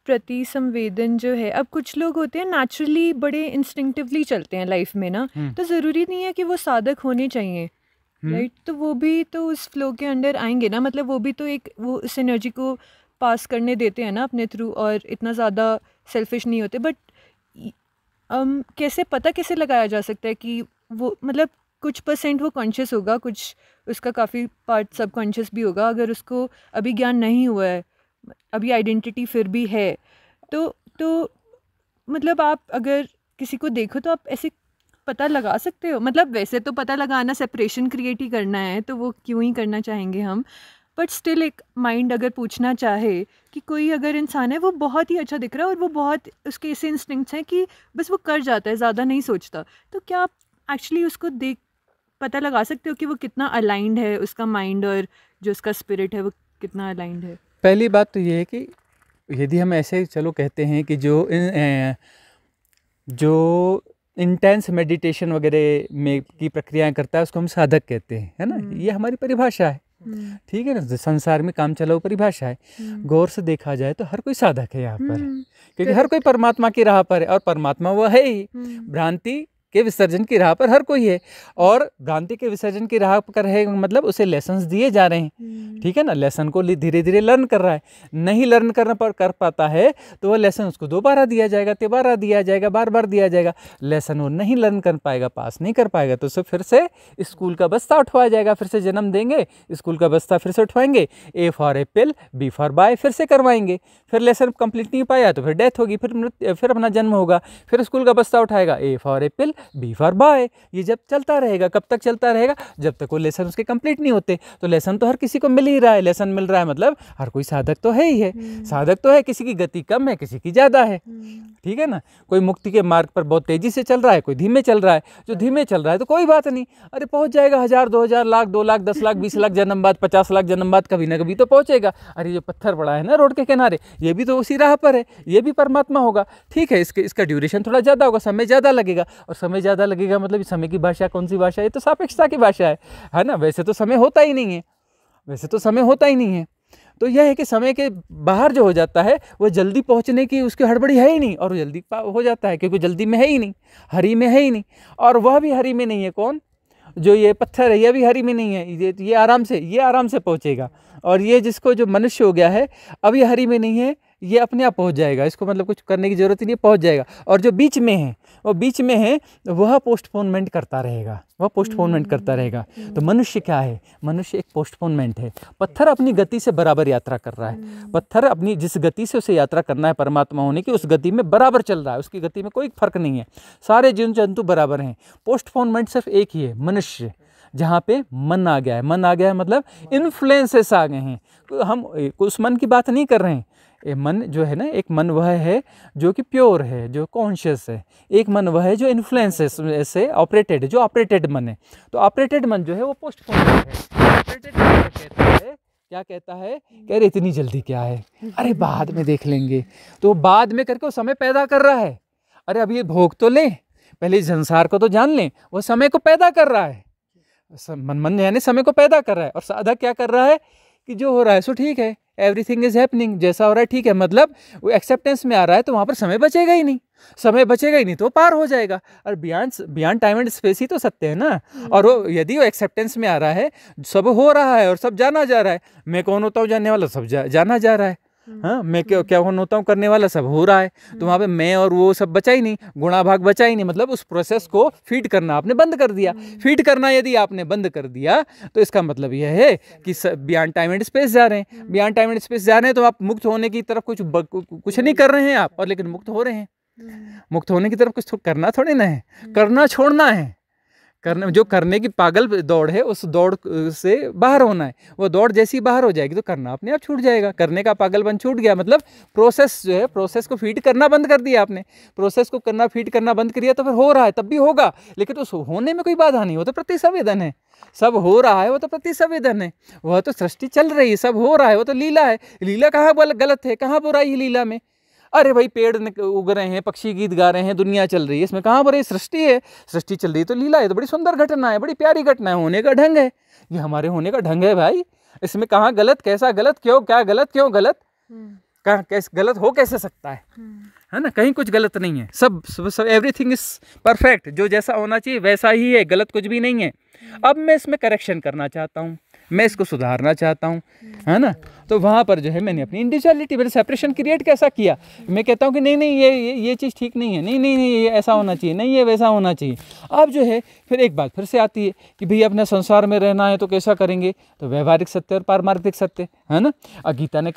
प्रतिसंवेदन जो है, अब कुछ लोग होते हैं नेचुरली बड़े इंस्टिंक्टिवली चलते हैं लाइफ में ना, तो ज़रूरी नहीं है कि वो साधक होने चाहिए, राइट। तो वो भी तो उस फ्लो के अंडर आएंगे ना, मतलब वो भी तो एक वो इस एनर्जी को पास करने देते हैं ना अपने थ्रू, और इतना ज़्यादा सेल्फिश नहीं होते। बट कैसे पता कैसे लगाया जा सकता है कि वो मतलब कुछ परसेंट वो कॉन्शियस होगा, कुछ उसका काफ़ी पार्ट सबकॉन्शियस भी होगा। अगर उसको अभी ज्ञान नहीं हुआ है, अभी आइडेंटिटी फिर भी है, तो मतलब आप अगर किसी को देखो तो आप ऐसे पता लगा सकते हो। मतलब वैसे तो पता लगाना, सेपरेशन क्रिएट ही करना है, तो वो क्यों ही करना चाहेंगे हम। बट स्टिल एक माइंड अगर पूछना चाहे कि कोई अगर इंसान है वो बहुत ही अच्छा दिख रहा है और वो बहुत उसके ऐसे इंस्टिंक्ट्स हैं कि बस वो कर जाता है, ज़्यादा नहीं सोचता, तो क्या आप एक्चुअली उसको देख पता लगा सकते हो कि वो कितना अलाइंड है, उसका माइंड और जो उसका स्पिरिट है वो कितना अलाइंड है? पहली बात तो ये है कि यदि हम ऐसे चलो कहते हैं कि जो इंटेंस मेडिटेशन वगैरह में की प्रक्रियाएं करता है उसको हम साधक कहते हैं, है ना। ये हमारी परिभाषा है, ठीक है ना, संसार में काम चलाओ परिभाषा है। गौर से देखा जाए तो हर कोई साधक है यहाँ पर, क्योंकि हर कोई परमात्मा की राह पर है, और परमात्मा वो है ही। भ्रांति के विसर्जन की राह पर हर कोई है, और भ्रांति के विसर्जन की राह पर है मतलब उसे लेसन्स दिए जा रहे हैं, ठीक है ना। लेसन को धीरे धीरे लर्न कर रहा है, नहीं लर्न कर पाता है तो वह लेसन उसको 2 बार दिया जाएगा, 3 बार दिया जाएगा, बार बार दिया जाएगा। लेसन वो नहीं लर्न कर पाएगा, पास नहीं कर पाएगा, तो उसे फिर से स्कूल का बस्ता उठवाया जाएगा, फिर से जन्म देंगे, स्कूल का बस्ता फिर से उठवाएंगे, A for apple, B for bye फिर से करवाएंगे, फिर लेसन कंप्लीट नहीं पाया तो फिर डेथ होगी, फिर अपना जन्म होगा, फिर स्कूल का बस्ता उठाएगा, A for apple, B for bye. ये जब चलता रहेगा, कब तक चलता रहेगा? जब तक वो लेसन उसके कंप्लीट नहीं होते। तो लेसन तो हर किसी को मिल ही रहा है, लेसन मिल रहा है मतलब हर कोई साधक तो है ही है। साधक तो है, किसी की गति कम है, किसी की ज़्यादा है, ठीक है ना। कोई मुक्ति के मार्ग पर बहुत तेज़ी से चल रहा है, कोई धीमे चल रहा है। जो धीमे चल रहा है तो कोई बात नहीं, अरे पहुँच जाएगा 1000, 2000, लाख, 2 लाख, 10 लाख, 20 लाख जन्म बाद, 50 लाख जन्म बाद कभी ना कभी तो पहुँचेगा। अरे जो पत्थर पड़ा है ना रोड के किनारे, ये भी तो उसी राह पर है, ये भी परमात्मा होगा, ठीक है। इसका ड्यूरेशन थोड़ा ज़्यादा होगा, समय ज़्यादा लगेगा, और समय ज़्यादा लगेगा मतलब समय की भाषा कौन सी भाषा है? ये तो सापेक्षता की भाषा है ना। वैसे तो समय होता ही नहीं है, वैसे तो समय होता ही नहीं है। तो यह है कि समय के बाहर जो हो जाता है वो जल्दी पहुंचने की उसकी हड़बड़ी है ही नहीं, और वो जल्दी हो जाता है क्योंकि जल्दी में है ही नहीं, हरी में है ही नहीं। और वह भी हरी में नहीं है, कौन? जो ये पत्थर है ये भी हरी में नहीं है, ये आराम से पहुंचेगा। और ये जिसको जो मनुष्य हो गया है अब ये हरी में नहीं है, ये अपने आप पहुंच जाएगा, इसको मतलब कुछ करने की ज़रूरत ही नहीं, पहुंच जाएगा। और जो बीच में है, वो बीच में है, वह पोस्टपोनमेंट करता रहेगा, वह पोस्टपोनमेंट करता रहेगा। तो मनुष्य क्या है? मनुष्य एक पोस्टपोनमेंट है। पत्थर अपनी गति से बराबर यात्रा कर रहा है, पत्थर अपनी जिस गति से उसे यात्रा करना है परमात्मा होने की, उस गति में बराबर चल रहा है, उसकी गति में कोई फर्क नहीं है, सारे जीव जंतु बराबर हैं। पोस्टपोनमेंट सिर्फ एक ही है, मनुष्य, जहाँ पे मन आ गया है। मन आ गया है मतलब इन्फ्लुएंसेस आ गए हैं। हम उस मन की बात नहीं कर रहे हैं। ये मन जो है ना, एक मन वह है जो कि प्योर है, जो कॉन्शियस है। एक मन वह है जो इन्फ्लुएंसेस से ऑपरेटेड है, जो ऑपरेटेड मन है। तो ऑपरेटेड मन जो है वो पोस्टपोनमेंट है। ऑपरेटेड मन कहता है, क्या कहता है? कह रहे इतनी जल्दी क्या है, अरे बाद में देख लेंगे। तो बाद में करके वो समय पैदा कर रहा है। अरे अब ये भोग तो लें, पहले इस संसार को तो जान लें। वो समय को पैदा कर रहा है, मन यानी समय को पैदा कर रहा है। और साधक क्या कर रहा है कि जो हो रहा है सो ठीक है, एवरीथिंग इज हैपनिंग, जैसा हो रहा है ठीक है, मतलब वो एक्सेप्टेंस में आ रहा है। तो वहाँ पर समय बचेगा ही नहीं, समय बचेगा ही नहीं तो पार हो जाएगा। और बियॉन्ड टाइम एंड स्पेस ही तो सत्य है ना। और वो यदि वो एक्सेप्टेंस में आ रहा है, सब हो रहा है और सब जाना जा रहा है। मैं कौन होता हूँ जानने वाला, सब जाना जा रहा है। हाँ, मैं क्या होता हूँ करने वाला, सब हो रहा है। तो वहाँ पे मैं और वो सब बचा ही नहीं, गुणा भाग बचा ही नहीं। मतलब उस प्रोसेस को फीड करना आपने बंद कर दिया। फीड करना यदि आपने बंद कर दिया तो इसका मतलब यह है कि बियॉन्ड टाइम एंड स्पेस जा रहे हैं। बियॉन्ड टाइम एंड स्पेस जा रहे हैं तो आप मुक्त होने की तरफ कुछ नहीं कर रहे हैं आप, और लेकिन मुक्त हो रहे हैं। मुक्त होने की तरफ कुछ करना थोड़ी ना है, करना छोड़ना है। जो करने की पागल दौड़ है, उस दौड़ से बाहर होना है। वो दौड़ जैसी बाहर हो जाएगी तो करना अपने आप छूट जाएगा। करने का पागलपन छूट गया, मतलब प्रोसेस जो है, प्रोसेस को फीड करना बंद कर दिया आपने। प्रोसेस को फीड करना बंद करिए तो फिर हो रहा है, तब भी होगा, लेकिन उस होने में कोई बाधा नहीं। वो तो प्रतिसंवेदन है, सब हो रहा है, वो तो प्रतिसंवेदन है। वह तो सृष्टि चल रही है, सब हो रहा है, वो तो लीला है। लीला कहाँ गलत है, कहाँ बुराई है लीला में? अरे भाई पेड़ उग रहे हैं, पक्षी गीत गा रहे हैं, दुनिया चल रही है, इसमें कहाँ पर सृष्टि है? सृष्टि चल रही है तो लीला है, तो बड़ी सुंदर घटना है, बड़ी प्यारी घटना है, होने का ढंग है। ये हमारे होने का ढंग है भाई। इसमें कहाँ गलत, कैसा गलत, क्यों, क्या गलत, क्यों गलत, कहाँ कैसे गलत हो कैसे सकता है ना? कहीं कुछ गलत नहीं है, सब एवरीथिंग इज परफेक्ट। जो जैसा होना चाहिए वैसा ही है, गलत कुछ भी नहीं है। अब मैं इसमें करेक्शन करना चाहता हूँ, मैं इसको सुधारना चाहता हूँ, है ना? तो वहाँ पर जो है मैंने अपनी इंडिविजुअलिटी, मैंने सेपरेशन क्रिएट कैसा किया? मैं कहता हूँ कि नहीं ये चीज़ ठीक नहीं है, नहीं ये ऐसा होना चाहिए, नहीं ये वैसा होना चाहिए। अब जो है फिर एक बात फिर से आती है कि भैया अपने संसार में रहना है तो कैसा करेंगे? तो व्यवहारिक सत्य और पारमार्थिक सत्य, है ना? गीता ने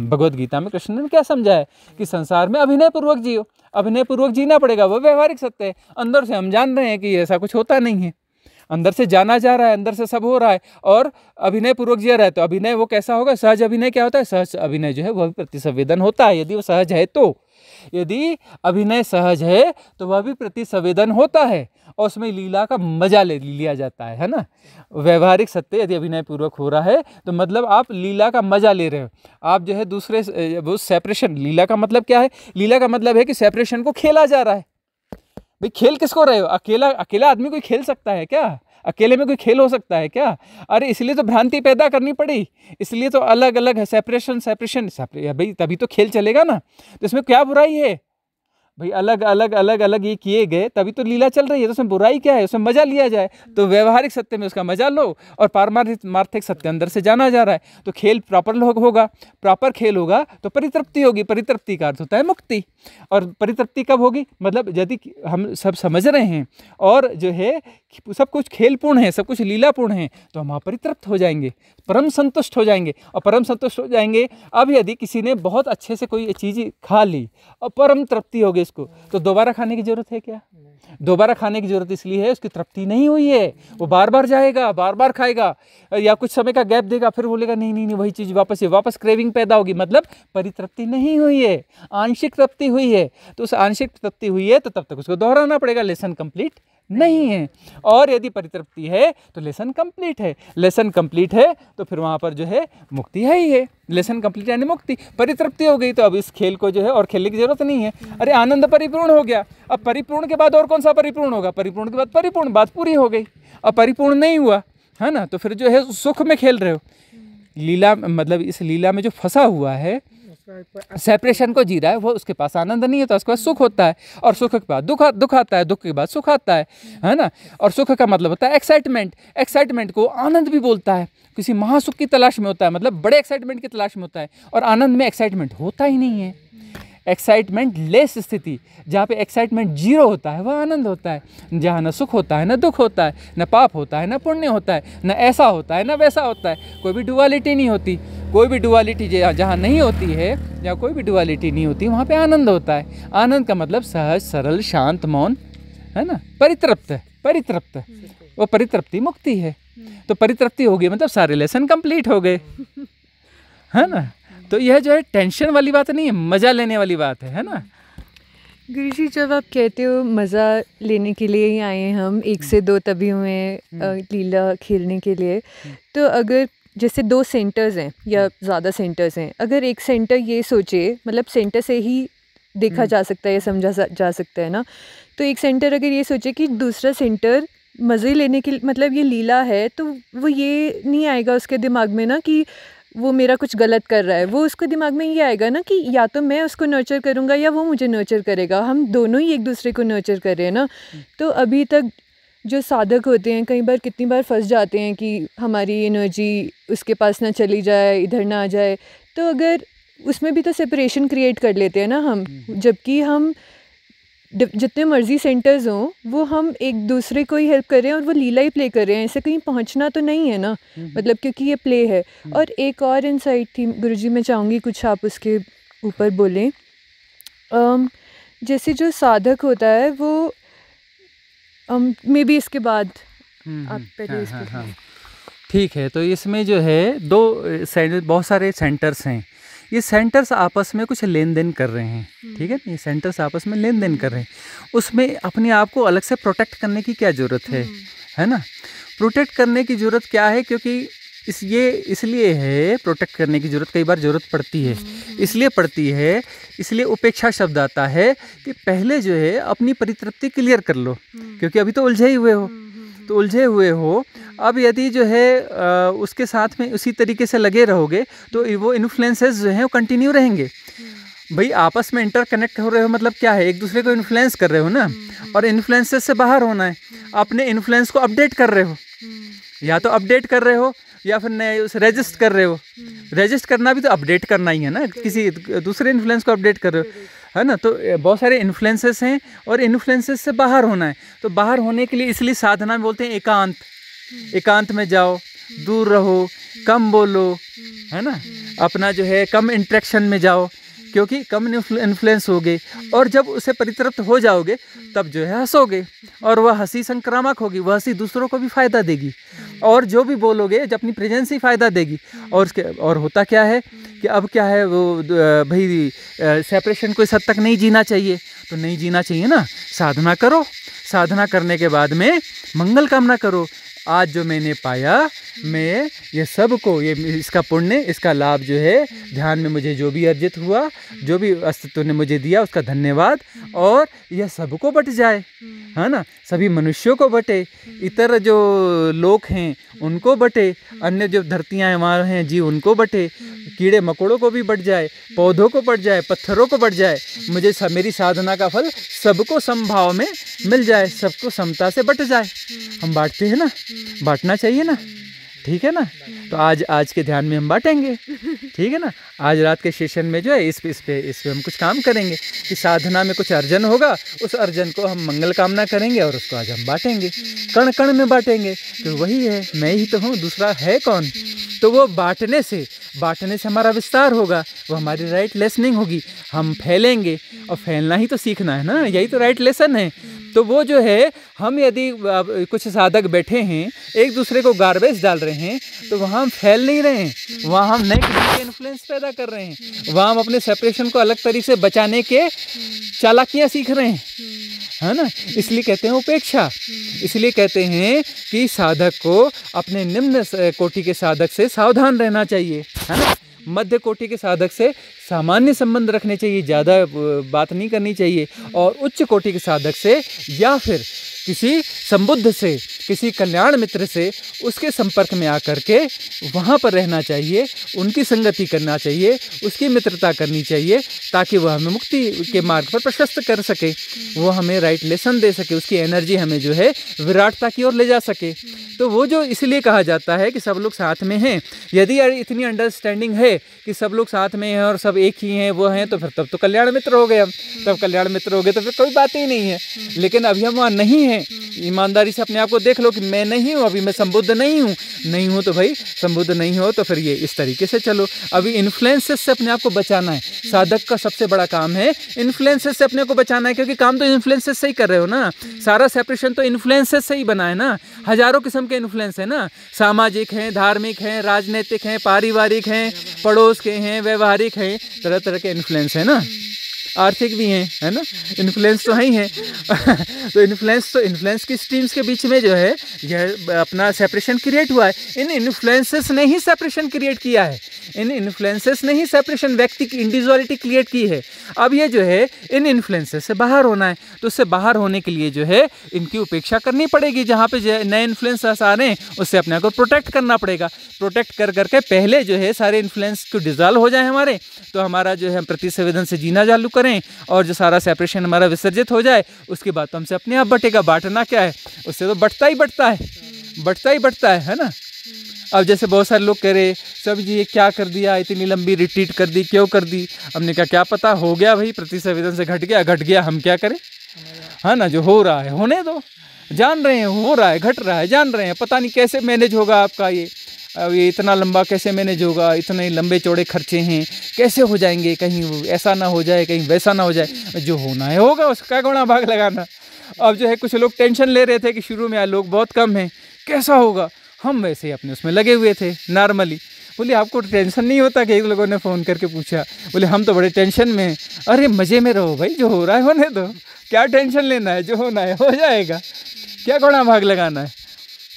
भगवद गीता में कृष्ण ने क्या समझाया कि संसार में अभिनय पूर्वक जियो, अभिनय पूर्वक जीना पड़ेगा। वो व्यवहारिक सत्य है। अंदर से हम जान रहे हैं कि ऐसा कुछ होता नहीं है, अंदर से जाना जा रहा है, अंदर से सब हो रहा है और अभिनय पूर्वक जिया रहा है। तो अभिनय वो कैसा होगा? सहज अभिनय क्या होता है? सहज अभिनय जो है वह भी प्रतिसंवेदन होता है, यदि वो सहज है तो। यदि अभिनय सहज है तो वह भी प्रतिसंवेदन होता है और उसमें लीला का मजा ले लिया जाता है ना? व्यवहारिक सत्य यदि अभिनय पूर्वक हो रहा है तो मतलब आप लीला का मजा ले रहे हो। आप जो है दूसरे वो सेपरेशन, लीला का मतलब क्या है? लीला का मतलब है कि सेपरेशन को खेला जा रहा है। भाई खेल किसको रहे हो? अकेला आदमी कोई खेल सकता है क्या? अकेले में कोई खेल हो सकता है क्या? अरे इसलिए तो भ्रांति पैदा करनी पड़ी, इसलिए तो अलग अलग है, सेपरेशन भाई, तभी तो खेल चलेगा ना। तो इसमें क्या बुराई है भाई? अलग अलग ये किए गए तभी तो लीला चल रही है, तो उसमें बुराई क्या है? उसमें मजा लिया जाए। तो व्यवहारिक सत्य में उसका मजा लो और पारमार्थिक सत्य अंदर से जाना जा रहा है तो खेल प्रॉपर होगा, प्रॉपर खेल होगा तो परितृप्ति होगी। परितृप्ति का अर्थ होता है मुक्ति। और परितृप्ति कब होगी? मतलब यदि हम सब समझ रहे हैं और जो है सब कुछ खेलपूर्ण है, सब कुछ लीलापूर्ण है, तो हम परितृप्त हो जाएंगे, परम संतुष्ट हो जाएंगे। और परम संतुष्ट हो जाएंगे। अब यदि किसी ने बहुत अच्छे से कोई चीज़ खा ली और परम तृप्ति हो गई इसको, तो दोबारा खाने की जरूरत है क्या? दोबारा खाने की जरूरत इसलिए है उसकी तृप्ति नहीं हुई है। वो बार बार जाएगा, बार बार खाएगा, या कुछ समय का गैप देगा, फिर बोलेगा नहीं वही चीज़ वापस क्रेविंग पैदा होगी। मतलब परितृप्ति नहीं हुई है, आंशिक तृप्ति हुई है। तो उस आंशिक तृप्ति हुई है तो तब तक उसको दोहराना पड़ेगा, लेसन कंप्लीट नहीं है। और यदि परितृप्ति है तो लेसन कंप्लीट है, लेसन कंप्लीट है तो फिर वहाँ पर जो है मुक्ति है ही है। लेसन कंप्लीट यानी मुक्ति। परितृप्ति हो गई तो अब इस खेल को जो है और खेलने की जरूरत नहीं है। अरे आनंद परिपूर्ण हो गया, अब परिपूर्ण के बाद और कौन सा परिपूर्ण होगा? परिपूर्ण के बाद परिपूर्ण, बात पूरी हो गई। अब परिपूर्ण नहीं हुआ है ना, तो फिर जो है सुख में खेल रहे हो। लीला मतलब इस लीला में जो फंसा हुआ है सेपरेशन को जी रहा है, वो उसके पास आनंद नहीं होता, उसके पास सुख होता है, और सुख के बाद दुख आता है, दुख के बाद सुख आता है ना। और सुख का मतलब होता है एक्साइटमेंट, एक्साइटमेंट को आनंद भी बोलता है। किसी महासुख की तलाश में होता है, मतलब बड़े एक्साइटमेंट की तलाश में होता है, और आनंद में एक्साइटमेंट होता ही नहीं है। एक्साइटमेंट लेस स्थिति, जहाँ पे एक्साइटमेंट जीरो होता है, वह आनंद होता है। जहाँ न सुख होता है, न दुख होता है, न पाप होता है, न पुण्य होता है, न ऐसा होता है, न वैसा होता है, कोई भी डुअलिटी नहीं होती। कोई भी डुअलिटी जहाँ नहीं होती है, जहाँ कोई भी डुअलिटी नहीं होती, वहाँ पे आनंद होता है। आनंद का मतलब सहज, सरल, शांत, मौन, है ना, परितृप्त, परितृप्त, वो परितृप्ति मुक्ति है। तो परितृप्ति हो गई मतलब सारे लेसन कंप्लीट हो गए, है ना। तो यह जो है टेंशन वाली बात नहीं है, मज़ा लेने वाली बात है ना। गुरुजी, जब आप कहते हो मज़ा लेने के लिए ही आए हैं हम, 1 से 2 तभी हुए लीला खेलने के लिए, तो अगर जैसे 2 सेंटर्स हैं या ज़्यादा सेंटर्स हैं, अगर एक सेंटर ये सोचे, मतलब सेंटर से ही देखा जा सकता है या समझा जा सकता है ना, तो एक सेंटर अगर ये सोचे कि दूसरा सेंटर मज़े लेने के मतलब ये लीला है, तो वो ये नहीं आएगा उसके दिमाग में ना कि वो मेरा कुछ गलत कर रहा है। वो उसको दिमाग में ये आएगा ना कि या तो मैं उसको नर्चर करूँगा या वो मुझे नर्चर करेगा, हम दोनों ही एक दूसरे को नर्चर कर रहे हैं ना। तो अभी तक जो साधक होते हैं, कई बार कितनी बार फंस जाते हैं कि हमारी एनर्जी उसके पास ना चली जाए, इधर ना आ जाए। तो अगर उसमें भी तो सेपरेशन क्रिएट कर लेते हैं ना हम, जबकि हम जितने मर्जी सेंटर्स हों, वो हम एक दूसरे को ही हेल्प कर रहे हैं और वो लीला ही प्ले कर रहे हैं, ऐसे कहीं पहुंचना तो नहीं है ना, मतलब क्योंकि ये प्ले है। और एक और इनसाइट थी गुरुजी, मैं चाहूँगी कुछ आप उसके ऊपर बोलें। जैसे जो साधक होता है वो मे बी इसके बाद आप पहले इसको। ठीक है, तो इसमें जो है बहुत सारे सेंटर्स हैं। ये सेंटर्स आपस में कुछ लेन देन कर रहे हैं, ठीक है। ये सेंटर्स आपस में लेन देन कर रहे हैं, उसमें अपने आप को अलग से प्रोटेक्ट करने की क्या ज़रूरत है ना। प्रोटेक्ट करने की ज़रूरत क्या है, क्योंकि इसलिए है प्रोटेक्ट करने की ज़रूरत, कई बार ज़रूरत पड़ती है, इसलिए पड़ती है, इसलिए उपेक्षा शब्द आता है कि पहले जो है अपनी परितृप्ति क्लियर कर लो, क्योंकि अभी तो उलझे हुए हो। अब यदि जो है उसके साथ में उसी तरीके से लगे रहोगे तो वो इन्फ्लुएंसेस जो हैं वो कंटिन्यू रहेंगे। भाई आपस में इंटरकनेक्ट हो रहे हो मतलब क्या है, एक दूसरे को इन्फ्लुएंस कर रहे हो ना, और इन्फ्लुएंसेस से बाहर होना है। अपने इन्फ्लुएंस को अपडेट कर रहे हो, या तो अपडेट कर रहे हो या फिर नए उसे रजिस्ट कर रहे हो। रजिस्ट करना भी तो अपडेट करना ही है ना, किसी दूसरे इन्फ्लुएंस को अपडेट कर रहे हो, है ना। तो बहुत सारे इन्फ्लुएंसेस हैं और इन्फ्लुएंसेस से बाहर होना है। तो बाहर होने के लिए इसलिए साधना में बोलते हैं एकांत में जाओ, दूर रहो, कम बोलो, है ना, अपना जो है कम इंटरेक्शन में जाओ, क्योंकि कम इन्फ्लुएंस होगे। और जब उसे परितृप्त हो जाओगे तब जो है हंसोगे, और वह हंसी संक्रामक होगी, वह हंसी दूसरों को भी फ़ायदा देगी, और जो भी बोलोगे जब अपनी प्रेजेंस ही फ़ायदा देगी। और होता क्या है कि अब क्या है, वो भाई सेपरेशन को इस हद तक नहीं जीना चाहिए, तो नहीं जीना चाहिए ना। साधना करो, साधना करने के बाद में मंगल कामना करो। आज जो मैंने पाया, मैं ये सबको, ये इसका पुण्य, इसका लाभ जो है, ध्यान में मुझे जो भी अर्जित हुआ, जो भी अस्तित्व ने मुझे दिया, उसका धन्यवाद। और यह सबको बट जाए, है ना, सभी मनुष्यों को बटे, इतर जो लोग हैं उनको बटे, अन्य जो धरतियाँ हैं वहाँ हैं जीव उनको बटे, कीड़े मकोड़ों को भी बट जाए, पौधों को बट जाए, पत्थरों को बट जाए। मुझे मेरी साधना का फल सबको समभाव में मिल जाए, सबको समता से बट जाए। हम बांटते हैं ना, बांटना चाहिए ना, ठीक है ना। तो आज के ध्यान में हम बांटेंगे, ठीक है ना। आज रात के सेशन में जो है इस पे हम कुछ काम करेंगे कि साधना में कुछ अर्जन होगा, उस अर्जन को हम मंगल कामना करेंगे और उसको आज हम बांटेंगे, कण कण में बांटेंगे। तो वही है, मैं ही तो हूँ, दूसरा है कौन। तो वो बांटने से हमारा विस्तार होगा, वो हमारी राइट लेसनिंग होगी, हम फैलेंगे। और फैलना ही तो सीखना है ना, यही तो राइट लेसन है। तो वो जो है, हम यदि कुछ साधक बैठे हैं एक दूसरे को गार्बेज डाल रहे हैं, तो वहाँ हम फैल नहीं रहे हैं, वहाँ हम नए किस्म के इन्फ्लुएंस पैदा कर रहे हैं, वहाँ हम अपने सेपरेशन को अलग तरीके से बचाने के चालाकियाँ सीख रहे हैं, है ना। इसलिए कहते हैं उपेक्षा, इसलिए कहते हैं कि साधक को अपने निम्न कोटि के साधक से सावधान रहना चाहिए, है ना। मध्य कोटि के साधक से सामान्य संबंध रखने चाहिए, ज़्यादा बात नहीं करनी चाहिए। और उच्च कोटि के साधक से या फिर किसी संबुद्ध से, किसी कल्याण मित्र से, उसके संपर्क में आकर के वहाँ पर रहना चाहिए, उनकी संगति करना चाहिए, उसकी मित्रता करनी चाहिए, ताकि वह हमें मुक्ति के मार्ग पर प्रशस्त कर सके, वो हमें राइट लेसन दे सके, उसकी एनर्जी हमें जो है विराटता की ओर ले जा सके। तो वो जो इसलिए कहा जाता है कि सब लोग साथ में हैं। यदि इतनी अंडरस्टैंडिंग है कि सब लोग साथ में हैं और सब एक ही हैं, वो हैं, तो फिर तब तो कल्याण मित्र हो गए हम। तब कल्याण मित्र हो गए तो फिर कोई बात ही नहीं है। लेकिन अभी हम वहाँ नहीं हैं। ईमानदारी से अपने आप को देख लो कि मैं नहीं हूँ, अभी मैं संबुद्ध नहीं हूँ तो भाई संबुद्ध नहीं हो तो फिर ये इस तरीके से चलो। अभी इन्फ्लुएंसेस से अपने आप को बचाना है। साधक का सबसे बड़ा काम है इन्फ्लुएंसेस से अपने को बचाना है, क्योंकि काम तो इन्फ्लुएंसेस से ही कर रहे हो ना। सारा सेपरेशन तो इन्फ्लुएंसेस से ही बना है ना। हजारों किस्म के इन्फ्लुएंस है ना, सामाजिक हैं, धार्मिक हैं, राजनीतिक हैं, पारिवारिक हैं, पड़ोस के हैं, व्यवहारिक हैं, तरह तरह के इन्फ्लुएंस है ना, आर्थिक भी हैं, है ना, इन्फ्लुएंस तो ही हैं। तो इन्फ्लुएंस की स्ट्रीम्स के बीच में जो है यह अपना सेपरेशन क्रिएट हुआ है। इन इन्फ्लुएंसेस ने ही सेपरेशन क्रिएट किया है। इन इन्फ्लुएंसेस ने ही सेपरेशन, व्यक्ति की इंडिविजुअलिटी क्रिएट की है। अब ये जो है इन इन्फ्लुएंसेस से बाहर होना है, तो उससे बाहर होने के लिए जो है इनकी उपेक्षा करनी पड़ेगी। जहाँ पे जो नए इन्फ्लुएंसेस आ रहे हैं उससे अपने को प्रोटेक्ट करना पड़ेगा। प्रोटेक्ट कर करके पहले जो है सारे इन्फ्लुएंस को डिजॉल्व हो जाए हमारे, तो हमारा जो है प्रतिसंवेदन से जीना चालू करें और जो सारा सेपरेशन हमारा विसर्जित हो जाए, उसके बाद तो हमसे अपने आप बटेगा। बांटना क्या है, उससे तो बढ़ता ही बढ़ता है ना। अब जैसे बहुत सारे लोग कह रहे सब जी ये क्या कर दिया, इतनी लंबी रिट्रीट कर दी, क्यों कर दी? हमने कहा क्या पता, हो गया भाई, प्रतिसंवेदन से घट गया, हम क्या करें, है ना। जो हो रहा है होने दो, जान रहे हैं हो रहा है, घट रहा है, जान रहे हैं, पता नहीं कैसे मैनेज होगा आपका ये, अब ये इतना लंबा कैसे मैनेज होगा, इतने लंबे चौड़े खर्चे हैं, कैसे हो जाएंगे, कहीं ऐसा ना हो जाए, कहीं वैसा ना हो जाए। जो होना है होगा, उसका गुणा भाग लगाना। अब जो है कुछ लोग टेंशन ले रहे थे कि शुरू में लोग बहुत कम हैं, कैसा होगा। हम वैसे ही अपने उसमें लगे हुए थे नॉर्मली। बोले आपको टेंशन नहीं होता? कि एक लोगों ने फ़ोन करके पूछा, बोले हम तो बड़े टेंशन में हैं। अरे मज़े में रहो भाई, जो हो रहा है होने दो, क्या टेंशन लेना है, जो होना है हो जाएगा, क्या गुणा भाग लगाना है।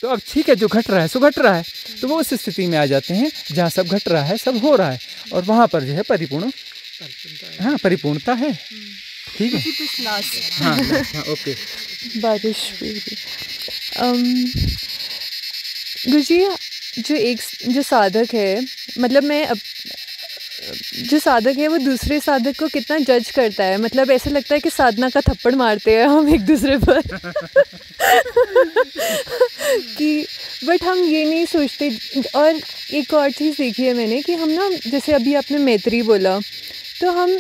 तो अब ठीक है, जो घट रहा है सो घट रहा है। तो वो उस स्थिति में आ जाते हैं जहाँ सब घट रहा है, सब हो रहा है, और वहाँ पर जो है परिपूर्णता है। ठीक है, हाँ ओके। बारिश गुरुजी, जो साधक है, मतलब जो साधक है वो दूसरे साधक को कितना जज करता है। मतलब ऐसा लगता है कि साधना का थप्पड़ मारते हैं हम एक दूसरे पर कि बट हम ये नहीं सोचते। और एक और चीज़ देखी है मैंने कि हम ना, जैसे अभी आपने मैत्री बोला, तो हम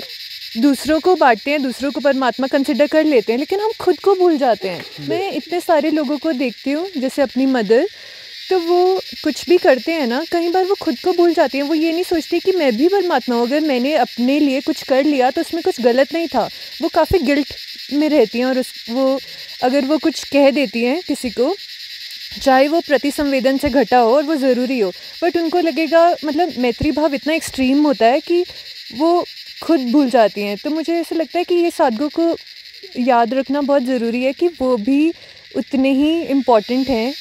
दूसरों को बांटते हैं, दूसरों को परमात्मा कंसिडर कर लेते हैं, लेकिन हम खुद को भूल जाते हैं। मैं इतने सारे लोगों को देखती हूँ, जैसे अपनी मदर, तो वो कुछ भी करते हैं ना, कई बार वो खुद को भूल जाती हैं। वो ये नहीं सोचती कि मैं भी परमात्मा हूँ, अगर मैंने अपने लिए कुछ कर लिया तो उसमें कुछ गलत नहीं था। वो काफ़ी गिल्ट में रहती हैं, और वो अगर वो कुछ कह देती हैं किसी को, चाहे वो प्रतिसंवेदन से घटा हो और वो ज़रूरी हो, बट उनको लगेगा, मतलब मैत्री भाव इतना एक्सट्रीम होता है कि वो खुद भूल जाती हैं। तो मुझे ऐसा लगता है कि ये साधकों को याद रखना बहुत ज़रूरी है कि वो भी उतने ही इम्पॉर्टेंट हैं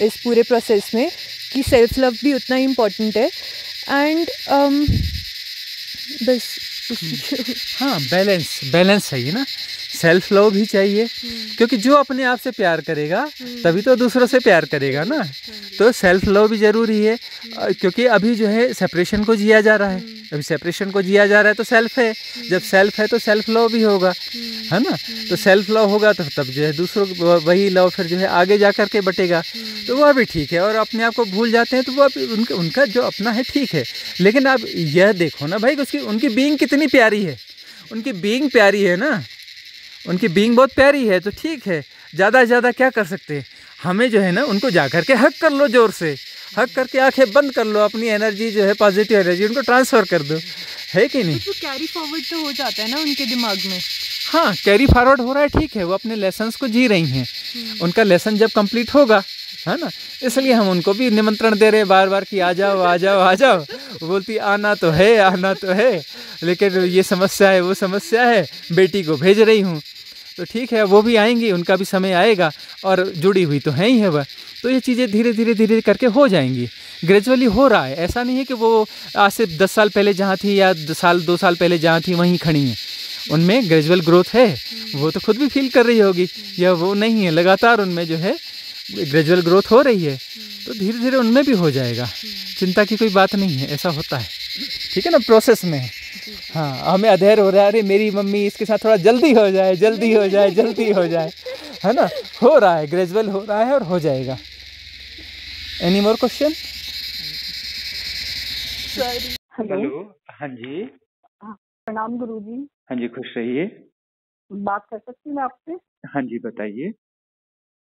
इस पूरे प्रोसेस में, कि सेल्फ लव भी उतना ही इम्पॉर्टेंट है। एंड बस हाँ, बैलेंस चाहिए ना। सेल्फ लव भी चाहिए, क्योंकि जो अपने आप से प्यार करेगा तभी तो दूसरों से प्यार करेगा ना। तो सेल्फ लव भी ज़रूरी है, क्योंकि अभी जो है सेपरेशन को जिया जा रहा है। अभी सेपरेशन को जिया जा रहा है तो सेल्फ है, जब सेल्फ है तो सेल्फ लव भी होगा, है ना। तो सेल्फ लव होगा तो तब जो है दूसरों वही लव फिर जो है आगे जा कर के बटेगा, तो वह भी ठीक है। और अपने आप को भूल जाते हैं तो वह उनका जो अपना है ठीक है। लेकिन आप यह देखो ना भाई, उनकी बीइंग कितनी प्यारी है, उनकी बीइंग प्यारी है ना, उनकी बीइंग बहुत प्यारी है। तो ठीक है, ज़्यादा से ज़्यादा क्या कर सकते हैं, हमें जो है ना उनको जा कर के हक कर लो, ज़ोर से हक करके आंखें बंद कर लो, अपनी एनर्जी जो है पॉजिटिव एनर्जी उनको ट्रांसफ़र कर दो, है कि नहीं। तो कैरी फॉरवर्ड तो हो जाता है ना उनके दिमाग में। हाँ, कैरी फॉरवर्ड हो रहा है, ठीक है, वो अपने लेसन्स को जी रही हैं। उनका लेसन जब कंप्लीट होगा, है ना, इसलिए हम उनको भी निमंत्रण दे रहे हैं बार बार कि आ जाओ आ जाओ आ जाओ। बोलती आना तो है, लेकिन ये समस्या है वो समस्या है, बेटी को भेज रही हूँ। तो ठीक है, वो भी आएंगी, उनका भी समय आएगा, और जुड़ी हुई तो है ही है वह। तो ये चीज़ें धीरे धीरे करके हो जाएंगी, ग्रेजुअली हो रहा है। ऐसा नहीं है कि वो आज से 10 साल पहले जहाँ थी या 2 साल पहले जहाँ थी वहीं खड़ी हैं। उनमें ग्रेजुअल ग्रोथ है, वो तो खुद भी फील कर रही होगी, या वो नहीं है, लगातार उनमें जो है ग्रेजुअल ग्रोथ हो रही है, तो धीरे धीरे उनमें भी हो जाएगा। चिंता की कोई बात नहीं है, ऐसा होता है, ठीक है ना, प्रोसेस में है। हाँ, हमें अधैर हो रहा है, अरे मेरी मम्मी इसके साथ थोड़ा जल्दी हो जाए, जल्दी हो जाए, जल्दी हो जाए, है ना, हो रहा है, ग्रेजुअल हो रहा है और हो जाएगा। Any more question? हेलो। हाँ जी। प्रणाम गुरुजी। हाँ जी, खुश रहिए। बात कर सकती हूँ मैं आपसे? हाँ जी, बताइए।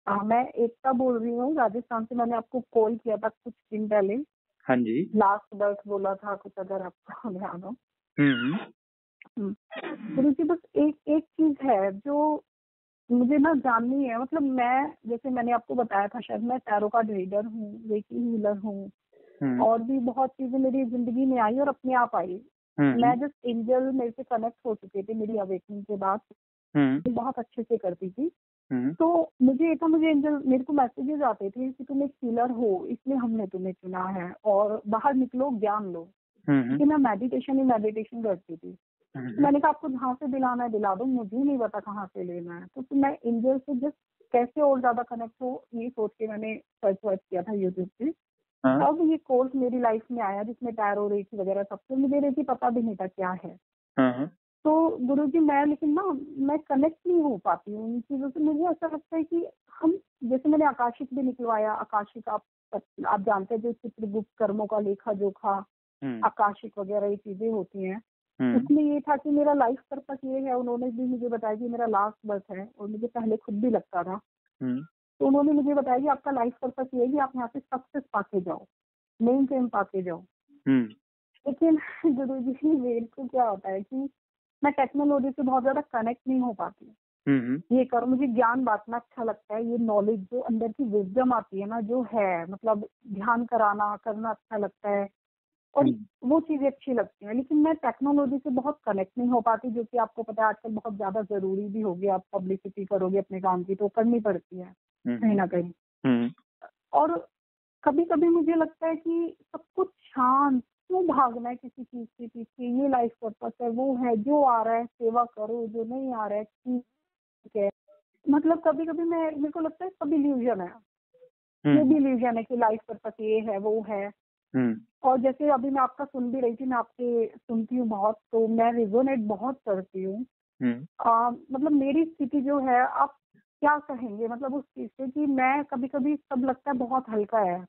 मैं एकता बोल रही हूँ राजस्थान से। मैंने आपको कॉल किया था कुछ दिन पहले। हाँ जी। लास्ट बर्थ बोला था कुछ, अगर आपको ध्यान हो। हम्म। गुरुजी बस एक एक चीज है जो मुझे ना जाननी है। मतलब मैं, जैसे मैंने आपको बताया था शायद, मैं टैरो कार्ड रीडर हूँ, रेकी हीलर हूँ, और भी बहुत चीजें मेरी जिंदगी में आई और अपने आप आई। मैं जस्ट एंजल मेरे से कनेक्ट हो चुके थे मेरी अवेकनिंग के बाद। बहुत अच्छे से करती थी। तो मुझे एंजल, मेरे को मैसेजेस आते थे कि तुम एक हीलर हो, इसलिए हमने तुम्हें चुना है और बाहर निकलो, ज्ञान लो। क्योंकि मैं मेडिटेशन करती थी। तो मैंने कहा आपको जहाँ से दिलाना है दिला दो, मुझे नहीं पता कहाँ से लेना है। तो मैं एंजल से जस्ट कैसे और ज्यादा कनेक्ट हो, ये सोच के मैंने सर्च वर्च किया था यूट्यूब पे। अब ये कोर्स मेरी लाइफ में आया जिसमें टैरो, रेकी वगैरह सब कुछ। मुझे रेकी पता भी नहीं था क्या है। तो गुरुजी लेकिन ना मैं कनेक्ट नहीं हो पाती हूँ इन चीजों से। मुझे ऐसा लगता है कि हम, जैसे मैंने आकाशिक भी निकलवाया। आकाशिक आप जानते हैं, जो चित्रगुप्त कर्मों का लेखा जोखा, आकाशिक वगैरह ये चीजें होती हैं। उसमें ये था कि मेरा लाइफ पर्पस ये है। उन्होंने भी मुझे बताया कि मेरा लास्ट बर्थ है, और मुझे पहले खुद भी लगता था। तो उन्होंने मुझे बताया कि आपका लाइफ पर्पस ये है कि आप यहाँ से सक्सेस पाके जाओ, मेन फेम पाके जाओ। लेकिन गुरुजी मेरे को क्या होता है कि मैं टेक्नोलॉजी से बहुत ज्यादा कनेक्ट नहीं हो पाती। ये करो, मुझे ज्ञान बांटना अच्छा लगता है। ये नॉलेज जो अंदर की विजडम आती है ना, जो है मतलब ध्यान करना अच्छा लगता है, और वो चीजें अच्छी लगती हैं। लेकिन मैं टेक्नोलॉजी से बहुत कनेक्ट नहीं हो पाती, जो कि आपको पता है आजकल बहुत ज्यादा जरूरी भी हो गया। आप पब्लिसिटी करोगे अपने काम की तो करनी पड़ती है कहीं ना कहीं। और कभी कभी मुझे लगता है कि सब कुछ शांत, क्यों भागना है किसी चीज के पीछे। ये लाइफ पर्पस है, वो है, जो आ रहा है सेवा करो, जो नहीं आ रहा है ठीक है। मतलब कभी कभी मेरे को लगता है सब इल्यूजन है। ये भी इल्यूजन है कि लाइफ पर्पस ये है वो है। और जैसे अभी मैं आपका सुन भी रही थी, मैं आपके सुनती हूँ बहुत, तो मैं रिजोनेट बहुत करती हूँ। मतलब मेरी स्थिति जो है, आप क्या कहेंगे मतलब उस चीज से, कि मैं कभी कभी सब लगता है बहुत हल्का है,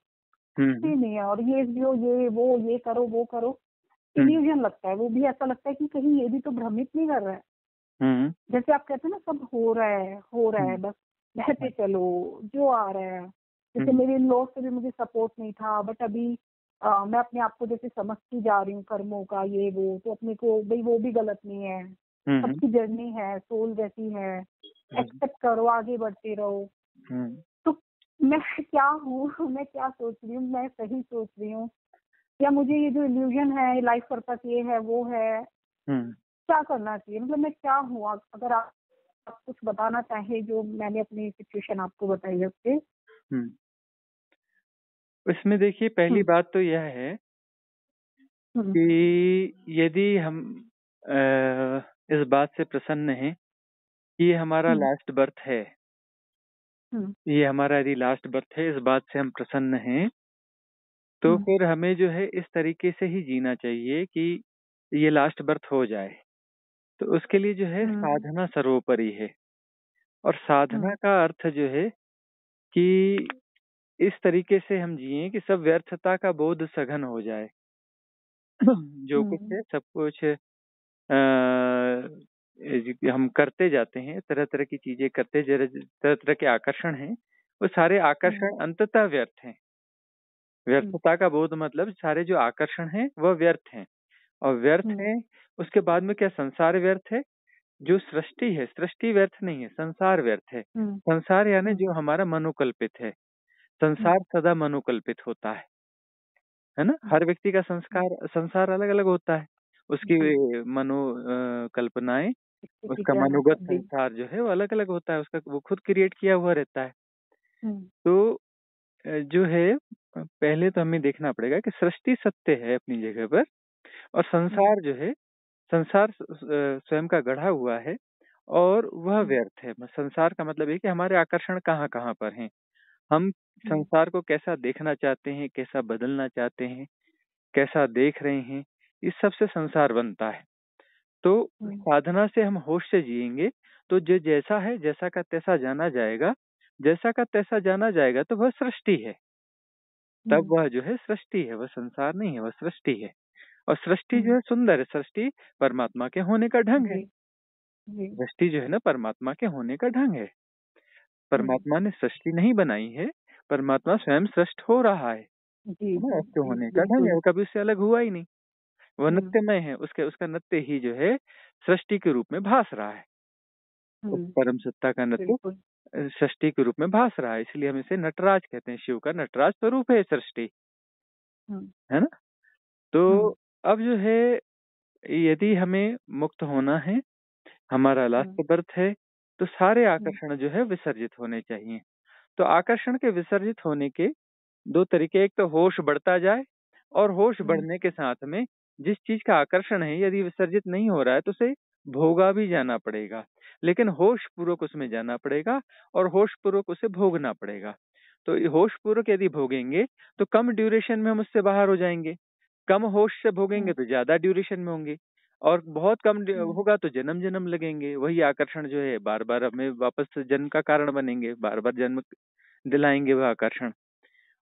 नहीं है, और ये जो ये वो ये करो वो करो, इल्यूजन लगता है। वो भी ऐसा लगता है कि कहीं ये भी तो भ्रमित नहीं कर रहा है। जैसे आप कहते हैं ना, सब हो रहा है, बस बहते चलो, जो आ रहा है। जैसे मेरे लॉस से भी मुझे सपोर्ट नहीं था, बट अभी मैं अपने आप को जैसे समझती जा रही हूँ कर्मों का ये वो, तो अपने को भाई वो भी गलत नहीं है। सबकी जर्नी है, सोल जैसी है, एक्सेप्ट करो, आगे बढ़ते रहो। तो मैं क्या हूँ, मैं क्या सोच रही हूँ, मैं सही सोच रही हूँ या मुझे ये जो इल्यूजन है, लाइफ पर्पस ये है वो है, क्या करना चाहिए? मतलब मैं क्या हूँ? अगर आप कुछ बताना चाहे, जो मैंने अपनी सिचुएशन आपको बताई है उससे। इसमें देखिए, पहली बात तो यह है कि यदि हम इस बात से प्रसन्न हैं कि ये हमारा लास्ट बर्थ है, ये हमारा यदि लास्ट बर्थ है, इस बात से हम प्रसन्न हैं, तो फिर हमें जो है इस तरीके से ही जीना चाहिए कि ये लास्ट बर्थ हो जाए। तो उसके लिए जो है साधना सर्वोपरि है। और साधना का अर्थ जो है कि इस तरीके से हम जिए कि सब व्यर्थता का बोध सघन हो जाए। जो कुछ है सब कुछ हम करते जाते हैं, तरह तरह की चीजें करते, तरह तरह के आकर्षण हैं, वो सारे आकर्षण अंततः व्यर्थ हैं। व्यर्थता का बोध मतलब सारे जो आकर्षण हैं वह व्यर्थ हैं, और व्यर्थ हैं। उसके बाद में क्या संसार व्यर्थ है? जो सृष्टि है, सृष्टि व्यर्थ नहीं है, संसार व्यर्थ है। संसार यानी जो हमारा मनोकल्पित है। संसार सदा मनोकल्पित होता है ना। हर व्यक्ति का संसार अलग अलग होता है, उसकी मनो कल्पनाएं, उसका मनोगत संसार जो है वो अलग अलग होता है, उसका वो खुद क्रिएट किया हुआ रहता है। तो जो है पहले तो हमें देखना पड़ेगा कि सृष्टि सत्य है अपनी जगह पर, और संसार जो है, संसार स्वयं का गढ़ा हुआ है, और वह व्यर्थ है। संसार का मतलब है कि हमारे आकर्षण कहाँ कहाँ पर हैं, हम संसार को कैसा देखना चाहते हैं, कैसा बदलना चाहते हैं, कैसा देख रहे हैं, इस सब से संसार बनता है। तो साधना से हम होश से जिएंगे तो जो जैसा है जैसा का तैसा जाना जाएगा, जैसा का तैसा जाना जाएगा तो वह सृष्टि है। तब वह जो है सृष्टि है, वह संसार नहीं है, वह सृष्टि है। और सृष्टि जो है सुंदर है, सृष्टि परमात्मा के होने का ढंग है। सृष्टि जो है ना परमात्मा के होने का ढंग है। परमात्मा ने सृष्टि नहीं बनाई है, परमात्मा स्वयं सृष्ट हो रहा है ना, उसके होने का ढंग है, वो कभी उससे अलग हुआ ही नहीं। वह नृत्यमय है, उसका नृत्य ही जो है सृष्टि के रूप में भास रहा है। परम सत्ता का नृत्य सृष्टि के रूप में भास रहा है, इसलिए हम इसे नटराज कहते हैं। शिव का नटराज स्वरूप है सृष्टि, है ना। तो अब जो है यदि हमें मुक्त होना है, हमारा लास्ट बर्थ है, तो सारे आकर्षण जो है विसर्जित होने चाहिए। तो आकर्षण के विसर्जित होने के दो तरीके, एक तो होश बढ़ता जाए, और होश बढ़ने के साथ में जिस चीज का आकर्षण है यदि विसर्जित नहीं हो रहा है तो उसे भोगा भी जाना पड़ेगा, लेकिन होश पूर्वक उसमें जाना पड़ेगा और होश पूर्वक उसे भोगना पड़ेगा। तो होश पूर्वक यदि भोगेंगे तो कम ड्यूरेशन में हम उससे बाहर हो जाएंगे, कम होश से भोगेंगे तो ज्यादा ड्यूरेशन में होंगे, और बहुत कम होगा तो जन्म जन्म लगेंगे। वही आकर्षण जो है बार बार हमें वापस जन्म का कारण बनेंगे, बार बार जन्म दिलाएंगे वह आकर्षण।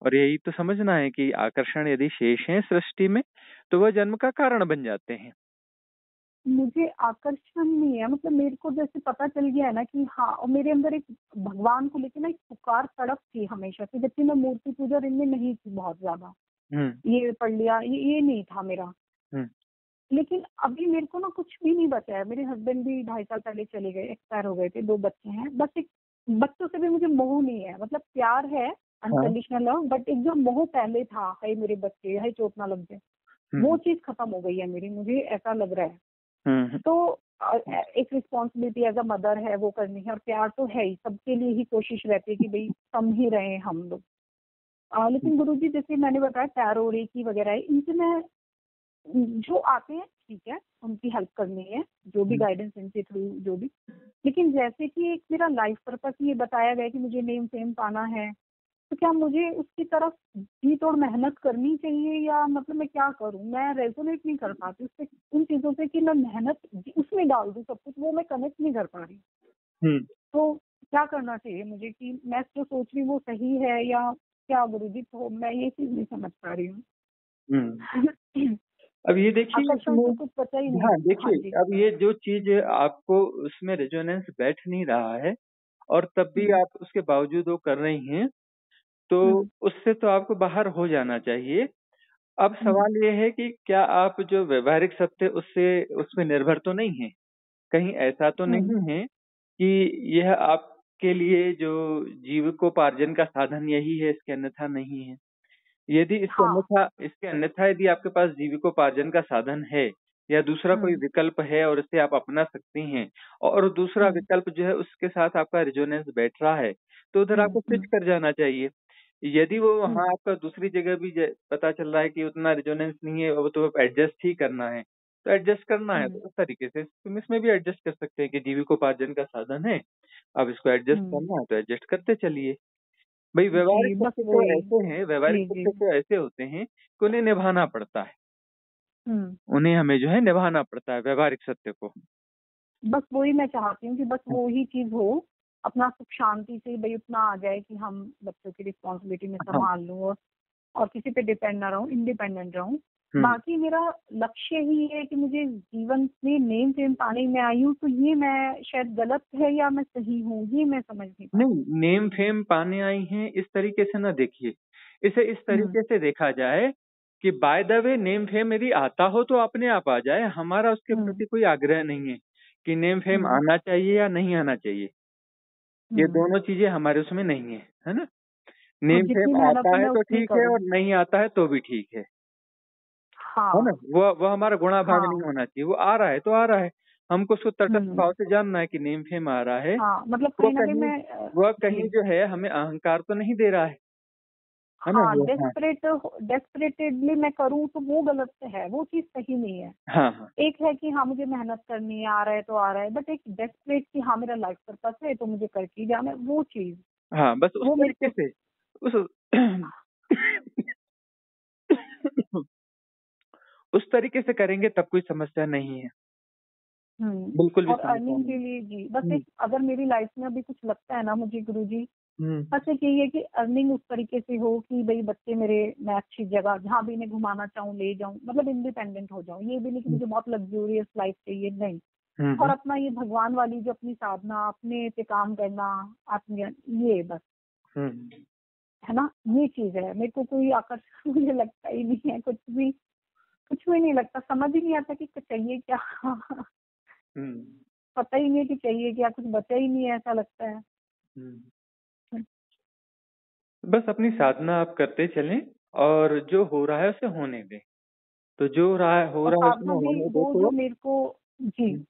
और यही तो समझना है कि आकर्षण यदि शेष है सृष्टि में तो वह जन्म का कारण बन जाते हैं। मुझे आकर्षण नहीं है, मतलब मेरे को जैसे पता चल गया है ना कि हाँ, और मेरे अंदर एक भगवान को लेकर ना एक पुकार तड़प थी हमेशा से, जबकि मैं मूर्ति पूजा इनमें नहीं थी बहुत ज्यादा। ये पढ़ लिया, ये नहीं था मेरा। लेकिन अभी मेरे को ना कुछ भी नहीं बचा है। मेरे हस्बैंड भी 2.5 साल पहले चले गए, एक्सपायर हो गए थे, 2 बच्चे हैं। बस एक बच्चों से भी मुझे मोह नहीं है, मतलब प्यार है, अनकंडीशनल लव, बट एक जो मोह पहले था, हाय मेरे बच्चे, हाय चोट ना लग जाए, वो चीज खत्म हो गई है मेरी, मुझे ऐसा लग रहा है। तो एक रिस्पॉन्सिबिलिटी एज अ मदर है, वो करनी है, और प्यार तो है ही, सबके लिए ही कोशिश रहती है कि भाई कम ही रहे हम लोग। लेकिन गुरुजी जैसे मैंने बताया टैरो रेकी वगैरह, इनसे मैं जो आते हैं ठीक है, उनकी हेल्प करनी है, जो भी गाइडेंस इनके थ्रू जो भी। लेकिन जैसे कि एक मेरा लाइफ पर्पस ये बताया गया कि मुझे नेम फेम पाना है, तो क्या मुझे उसकी तरफ जी तोड़ मेहनत करनी चाहिए, या मतलब मैं क्या करूं? मैं रेजोनेट नहीं कर पाती उससे, उन चीजों से कि मैं मेहनत उसमें डाल दूं सब कुछ, वो मैं कनेक्ट नहीं कर पा रही। तो क्या करना चाहिए मुझे, कि मैं जो सोच रही हूँ वो सही है या क्या गुरुजी? तो मैं ये चीज नहीं समझ पा रही हूँ। अब ये देखिए तो कुछ पता ही नहीं। हाँ देखिए, अब ये जो चीज आपको उसमें रेजोनेंस बैठ नहीं रहा है और तब भी आप उसके बावजूद वो कर रही हैं, तो उससे तो आपको बाहर हो जाना चाहिए। अब सवाल ये है कि क्या आप जो व्यवहारिक सत्य उसमें निर्भर तो नहीं है? कहीं ऐसा तो नहीं है कि यह आपके लिए जो जीविकोपार्जन का साधन यही है, इसके अन्यथा नहीं है? यदि इसके अन्यथा यदि आपके पास जीविकोपार्जन का साधन है या दूसरा कोई विकल्प है और इसे आप अपना सकती हैं, और दूसरा विकल्प जो है उसके साथ आपका रेजोनेंस बैठ रहा है, तो उधर आपको स्विच कर जाना चाहिए। यदि वो वहाँ आपका दूसरी जगह भी पता चल रहा है कि उतना रेजोनेंस नहीं है, वो तो एडजस्ट ही करना है, तो एडजस्ट करना है तो उस तरीके से तुम इसमें भी एडजस्ट कर सकते हैं कि जीविकोपार्जन का साधन है, अब इसको एडजस्ट करना है तो एडजस्ट करते चलिए। भाई व्यवहारिक सत्य तो ऐसे हैं, व्यवहारिक सत्य तो ऐसे होते हैं कि उन्हें निभाना पड़ता है, उन्हें हमें जो है निभाना पड़ता है व्यवहारिक सत्य को। बस वही मैं चाहती हूँ कि बस वो ही चीज हो, अपना सुख शांति से भाई उतना आ जाए कि हम बच्चों की रिस्पॉन्सिबिलिटी में संभाल लूँ, और किसी पे डिपेंड ना रहूँ, इंडिपेंडेंट रहूँ। बाकी मेरा लक्ष्य ही है कि मुझे जीवन में नेम फेम पाने में आई हूँ, तो ये मैं शायद गलत है या मैं सही हूँ, ये मैं समझ नहीं। नेम फेम पाने आई हैं इस तरीके से ना देखिए, इसे इस तरीके से देखा जाए कि by the way name fame यदि आता हो तो अपने आप आ जाए, हमारा उसके प्रति कोई आग्रह नहीं है कि नेम फेम आना चाहिए या नहीं आना चाहिए। ये दोनों चीजें हमारे उसमें नहीं है ना। नेम फेम आता है तो ठीक है और नहीं आता है तो भी ठीक है, है ना। वो हमारा गुणा भाग नहीं होना चाहिए, वो आ रहा है तो आ रहा है, हमको उसको तटस्थ भाव से जानना है कि नेम फेम आ रहा है। मतलब वो कहीं जो है हमें अहंकार तो नहीं दे रहा है, है ना? हाँ, वो हाँ डेस्परेटेडली मैं करूँ तो वो गलत है, वो चीज सही नहीं है। हाँ हाँ एक है कि हाँ मुझे मेहनत करनी है, आ रहा है तो आ रहा है, बट एक डेस्परेट कि हाँ मेरा लाइफ पर्पस है तो मुझे करके ही जाना है, वो चीज, हाँ, बस उस वो मेरे तरीके को से उस उस तरीके से करेंगे तब कोई समस्या नहीं है, बिल्कुल भी और समस्या अर्निंग नहीं के है। लिए जी, बस हुँ, एक अगर मेरी लाइफ में अभी कुछ लगता है ना मुझे गुरुजी, हुँ, बस एक यही है कि अर्निंग उस तरीके से हो कि भाई बच्चे मेरे, मैं अच्छी जगह जहाँ भी इन्हें घुमाना चाहूँ ले जाऊँ, मतलब इंडिपेंडेंट हो जाऊँ। ये भी नहीं कि हुँ, मुझे बहुत लग्जूरियस लाइफ चाहिए, नहीं। हुँ, और हुँ, अपना ये भगवान वाली जो अपनी साधना, अपने पे काम करना, आत्मज्ञान, ये बस, हुँ, है ना, ये चीज है। मेरे को कोई आकर्षण मुझे लगता ही नहीं है, कुछ भी नहीं लगता, समझ ही नहीं आता कि चाहिए क्या। हुँ, पता ही नहीं कि चाहिए क्या, कुछ बचा ही नहीं है, ऐसा लगता है। हुँ। बस अपनी साधना आप करते चलें और जो हो रहा है उसे होने दें। तो जो हो और रहा है उसमें साधना भी होने दो वो तो जो मेरे को, जी, हुँ,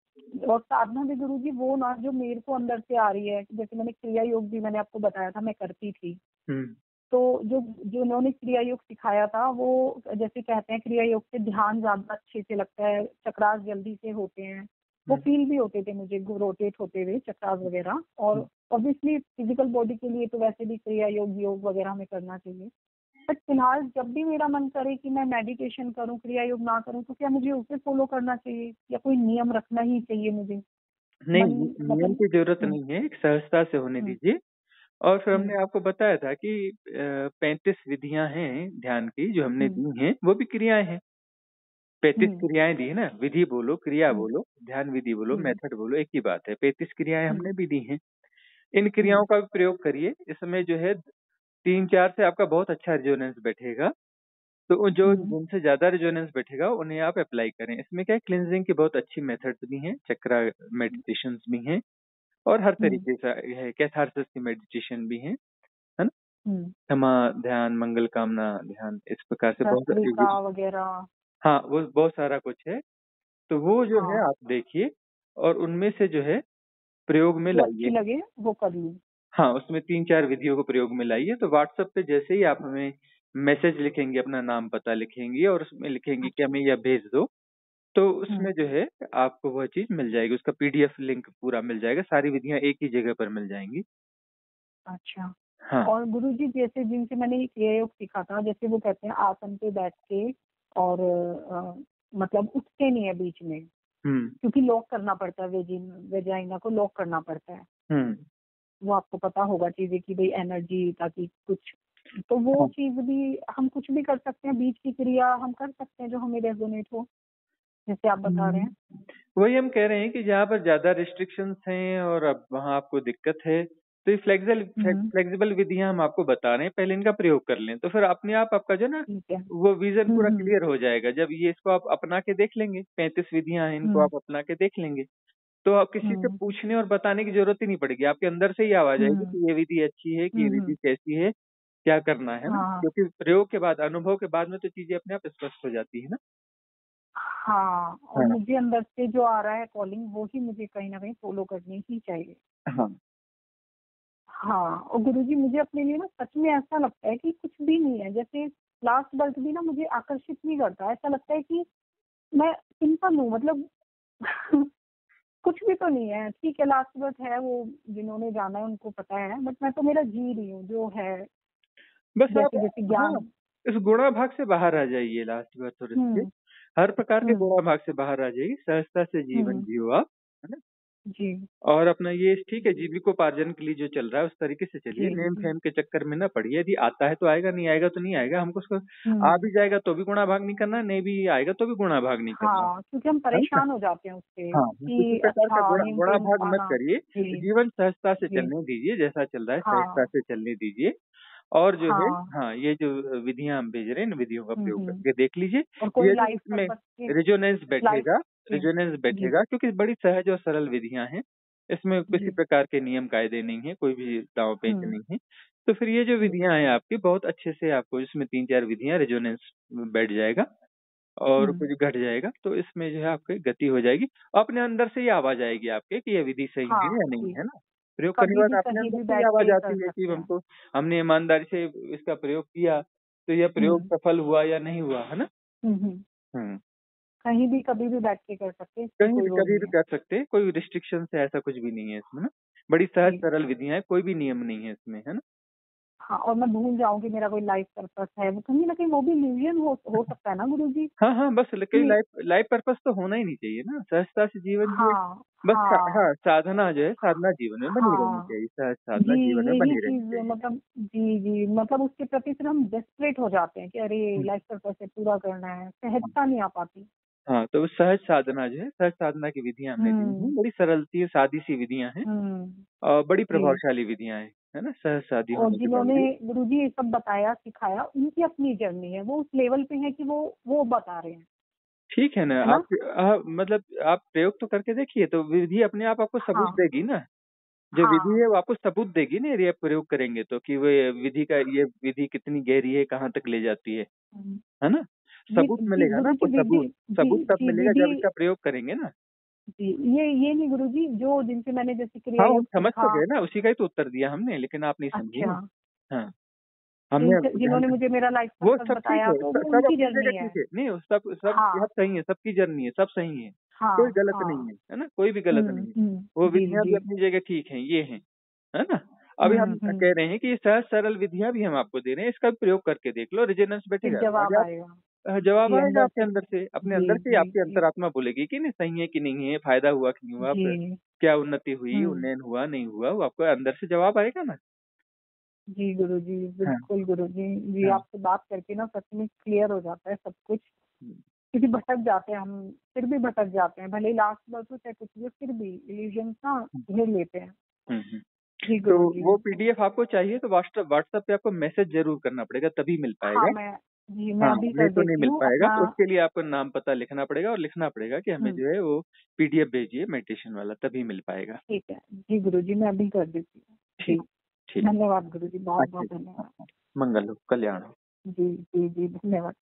और साधना भी गुरुजी वो ना जो मेरे को अंदर से आ रही है, जैसे मैंने क्रिया योग भी मैंने आपको बताया था मैं करती थी, हुँ, तो जो जो उन्होंने क्रिया योग सिखाया था वो, जैसे कहते हैं क्रिया योग से ध्यान ज्यादा अच्छे से लगता है, चक्रास जल्दी से होते हैं, वो हुँ, फील भी होते थे मुझे रोटेट होते हुए चक्रास वगैरह। हुँ। और ऑब्वियसली फिजिकल बॉडी के लिए तो वैसे भी क्रिया योग वगैरह हमें करना चाहिए, बट फिलहाल जब भी मेरा मन करे कि मैं मेडिटेशन करूं, क्रिया योग ना करूं, तो क्या मुझे उसे फॉलो करना चाहिए या कोई नियम रखना ही चाहिए मुझे? नहीं, मन नियम मतलब, की ज़रूरत हम्म, नहीं है, एक सहजता से होने हम्म, दीजिए। और फिर हम्म, हमने आपको बताया था कि 35 विधियाँ हैं ध्यान की जो हमने हम्म, दी हैं, वो भी क्रियाएँ हैं। 35 हम्म, क्रियाएँ दी है ना, विधि बोलो, क्रिया हम्म, बोलो, ध्यान विधि बोलो, हम्म, मेथड बोलो, एक ही बात है। 35 क्रियाएँ हमने हम्म, भी दी हैं। इन क्रियाओं हम्म, का भी प्रयोग करिए, इसमें जो है 3-4 से आपका बहुत अच्छा रेजोनेंस बैठेगा। तो जो हम्म, जिनसे ज़्यादा रेजोनेंस बैठेगा उन्हें आप अप्लाई करें। इसमें क्या है, क्लींजिंग की बहुत अच्छी मेथड्स भी हैं, चक्रा मेडिटेशंस भी हैं और हर हम्म, तरीके से है, कैथारसिस की मेडिटेशन भी है ना? हम्म, क्षमा ध्यान, मंगल कामना ध्यान, इस प्रकार से बहुत भस्त्रिका वगैरह। हाँ, वो बहुत सारा कुछ है। तो वो जो है हाँ, आप देखिए और उनमें से जो है प्रयोग में जो अच्छी लाइए। लगे वो कर लूँ। हाँ, उसमें 3-4 विधियों को प्रयोग में लाइए। तो व्हाट्सएप पे जैसे ही आप हमें मैसेज लिखेंगी, अपना नाम पता लिखेंगी और उसमें लिखेंगी कि अच्छा। हमें यह भेज दो, तो हम्म, उसमें जो है आपको वह चीज़ मिल जाएगी, उसका पीडीएफ लिंक पूरा मिल जाएगा, सारी विधियाँ एक ही जगह पर मिल जाएँगी। अच्छा। हाँ। और गुरुजी जैसे जिनसे मैंने ये क्रिया योग सीखा था, जैसे वो कहते हैं आसन पे बैठ के, और मतलब उठते नहीं है बीच में, हुँ, क्योंकि लॉक करना पड़ता है, वेजाइना को लॉक करना पड़ता है। हुँ। वो आपको पता होगा चीजें कि भाई एनर्जी, ताकि कुछ, तो वो हाँ। चीज भी हम कुछ भी कर सकते हैं, बीच की क्रिया हम कर सकते हैं जो हमें रेजोनेट हो, जैसे आप बता रहे हुँ। हैं। वही हम कह रहे हैं कि जहाँ पर ज़्यादा रिस्ट्रिक्शंस हैं और अब वहाँ आपको दिक्कत है, तो ये हम्म, फ्लेक्सिबल विधियाँ हम आपको बता रहे हैं, पहले इनका प्रयोग कर लें। तो फिर अपने आप आपका जो है ना, ठीक है। वो विज़न पूरा हम्म, क्लियर हो जाएगा। जब ये इसको आप अपना के देख लेंगे, 35 विधियाँ हैं, इनको हम्म, आप अपना के देख लेंगे, तो आप किसी से हम्म, पूछने और बताने की ज़रूरत ही नहीं पड़ेगी। आपके अंदर से ही आवाज़ आएगी हम्म, कि ये विधि अच्छी है, कि ये हम्म, विधि कैसी है, क्या करना है ना? हाँ, क्योंकि प्रयोग के बाद, अनुभव के बाद में तो चीज़ें अपने आप स्पष्ट हो जाती है ना? हाँ, और हाँ, मुझे अंदर से जो आ रहा है कॉलिंग, वो ही मुझे कहीं ना कहीं फॉलो करनी ही चाहिए। हाँ। हाँ, और गुरुजी मुझे अपने लिए ना सच में ऐसा लगता है कि कुछ भी नहीं है, जैसे लास्ट बर्थ भी ना मुझे आकर्षित नहीं करता, ऐसा लगता है कि मैं सिंपल हूँ, मतलब कुछ भी तो नहीं है, ठीक है लास्ट बर्थ है, वो जिन्होंने जाना है उनको पता है, बट मैं तो मेरा जी रही हूँ जो है, बस आप जैसे जैसे हाँ, ज्ञान। इस गुणाभाग से बाहर आ जाइए लास्ट बार थोड़े से। हम्म, हर प्रकार के हम्म, गुणाभाग से बाहर आ जाइए, सहजता से जीवन हम्म, जियो आप, है ना? जी, और अपना ये ठीक है, जीविकोपार्जन के लिए जो चल रहा है उस तरीके से चलिए, जी, नेम-फेम के चक्कर में ना पड़िए। यदि आता है तो आएगा, नहीं आएगा तो नहीं आएगा। हमको उसको आ हम्म, भी जाएगा तो भी गुणाभाग नहीं करना है, नहीं भी आएगा तो भी गुणाभाग नहीं करना हाँ, क्योंकि हम है ना? परेशान हो जाते हैं उससे हाँ, किसी कि प्रकार का अच्छा नेम टेम गुणाभाग मत पाना। करिए। जी, जीवन सहजता से जी, चलने दीजिए, जैसा चल रहा है सहजता हाँ, से चलने दीजिए। और जो है हाँ, हाँ, ये जो विधियाँ हम भेज रहे हैं, इन विधियों का प्रयोग हम्म, करके देख लीजिए। और कोई यदि लाइफ इसमें पर्पस के, लाइफ, जी, रेजोनेंस जी, बैठेगा क्योंकि बड़ी सहज और सरल विधियाँ हैं। इसमें किसी जी, प्रकार के नियम कायदे नहीं हैं, कोई भी दाँव-पेच हम्म, नहीं है। तो फिर ये जो जी, विधियाँ हैं आपकी बहुत अच्छे से आपको इसमें 3-4 विधियाँ रेजोनेंस बैठ जाएगा और हम्म, कुछ घट जाएगा, तो इसमें जो है आपकी गति हो जाएगी। अपने अंदर से ही आवाज़ आएगी आपके कि ये विधि सही है हाँ, या नहीं, जी, है ना? प्रयोग करने के कभी बाद भी अपने कहीं अंदर भी से बैठ आवाज के आती कर है कि सकते हैं। हमने ईमानदारी से इसका प्रयोग किया, तो यह प्रयोग सफल हुआ या नहीं हुआ, है ना। हम्म कहीं भी कभी भी बैठ के कर सकते हैं, इसमें कहीं कोई भी वो कभी नहीं भी है। कर सकते हैं, कोई रिस्ट्रिक्शन है ऐसा कुछ भी नहीं है इसमें ना। बड़ी सहज जी। सरल विधियां हैं, कोई भी नियम नहीं है इसमें, है ना। हाँ, और मैं भूल जाऊँ कि मेरा कोई लाइफ पर्पस है, वो कहीं न कहीं वो भी इल्यूजन हो सकता है ना गुरुजी? हाँ हाँ, बस लेकिन कि लाइफ लाइफ पर्पस तो होना ही नहीं चाहिए ना, सहजता से जीवन जिए। हाँ, बस हाँ, हाँ, साधना जो है, साधना जीवन में बनी रहनी हाँ। चाहिए, सहज जी, साधना जीवन में यही बनी रहनी चीज़ चाहिए। मतलब जी, मतलब उसके प्रति फिर हम डेस्परेट हो जाते हैं कि अरे! हम्म, लाइफ पर्पस है, पूरा करना है, सहजता नहीं आ पाती। हाँ, तो सहज साधना जो है, सहज साधना की विधियां हमने दी हैं, हुँ, बड़ी सरल सी सादी सी विधियां हैं हुँ। और बड़ी जी, प्रभावशाली विधियां हैं, है ना, सहज सादी और होने के जिन्होंने बावजूद। गुरुजी ये सब बताया, सिखाया, उनकी अपनी जर्नी है, वो उस लेवल पे है कि वो बता रहे हैं, ठीक है ना, है ना? मतलब आप प्रयोग तो करके देखिए, तो विधि अपने आप आपको सबूत हाँ, देगी ना। जो विधि हाँ। है वो आपको सबूत देगी ना, यदि आप प्रयोग करेंगे तो, कि वो ये विधि कितनी गहरी है, कहाँ तक ले जाती हुँ। है ना। जी, सबूत जी, मिलेगा ना गुरुजी आपको, विधि सबूत जी, सबूत तब जी, मिलेगा विधि जब इसका प्रयोग करेंगे ना। जी, ये नहीं गुरुजी जो जिनसे मैंने जैसे क्रिया हाँ, हम योग समझ तो सीखा। गए ना, उसी का ही तो उत्तर दिया हमने, लेकिन आप नहीं समझी अच्छा, ना। हाँ, हमने जिन्होंने मुझे मेरा लाइफ वो पर्पस सब ठीक बताया है, तो वो सब उनकी अपनी जगह जर्नी है। ठीक है। नहीं, सब सब सब हाँ, सही है, सबकी जर्नी है, सब सही है। कोई हाँ, गलत नहीं हाँ। है ना? कोई भी गलत नहीं है। वो जी, विधियाँ भी जी। अपनी जगह ठीक हैं, ये हैं, है ना? अभी हम कह हुँ। रहे हैं कि ये सहज सरल विधियाँ भी हम आपको दे रहे हैं, इसका भी प्रयोग करके देख लो, रेजोनेंस फिर बैठेगा। जवाब आगे आप आएगा जवाब कि आएगा अंदर आपके से अंदर से, अपने जी, अंदर से ही जी, आपकी जी, अंतरात्मा बोलेगी कि नहीं सही है कि नहीं है, फ़ायदा हुआ कि नहीं हुआ, जी। क्या उन्नति हुई, हुँ। उन्नयन हुआ, नहीं हुआ, वो आपको अंदर से जवाब आएगा ना। जी, गुरुजी, हाँ, बिल्कुल गुरुजी। जी, हाँ। आपसे बात करके ना सच में क्लियर हो जाता है सब कुछ। हुँ, क्योंकि भटक जाते हैं हम, फिर भी भटक जाते हैं। भले ही लास्ट बस हो चाहे कुछ भी हो, फिर भी इल्यूजन्स ना हुँ, घेर लेते हैं। हुँ। जी, तो गुरुजी। वो पीडीएफ आपको चाहिए तो व्हाट्सएप पे आपको मैसेज ज़रूर करना पड़ेगा, तभी मिल हाँ, पाएगा। मैं हाँ, अभी नहीं कर तो नहीं देती मिल हूँ पाएगा, अपना। तो उसके लिए आपको नाम पता लिखना पड़ेगा और लिखना पड़ेगा कि हमें हुँ, जो है वो पीडीएफ भेजिए मेडिटेशन वाला, तभी मिल पाएगा। ठीक है। जी, गुरुजी, मैं अभी कर देती हूँ। जी, ठीक, ठीक। धन्यवाद गुरुजी, अच्छा बहुत-बहुत जी, हाँ, धन्यवाद। हाँ। मंगल हो, कल्याण हो। जी, जी, जी, धन्यवाद।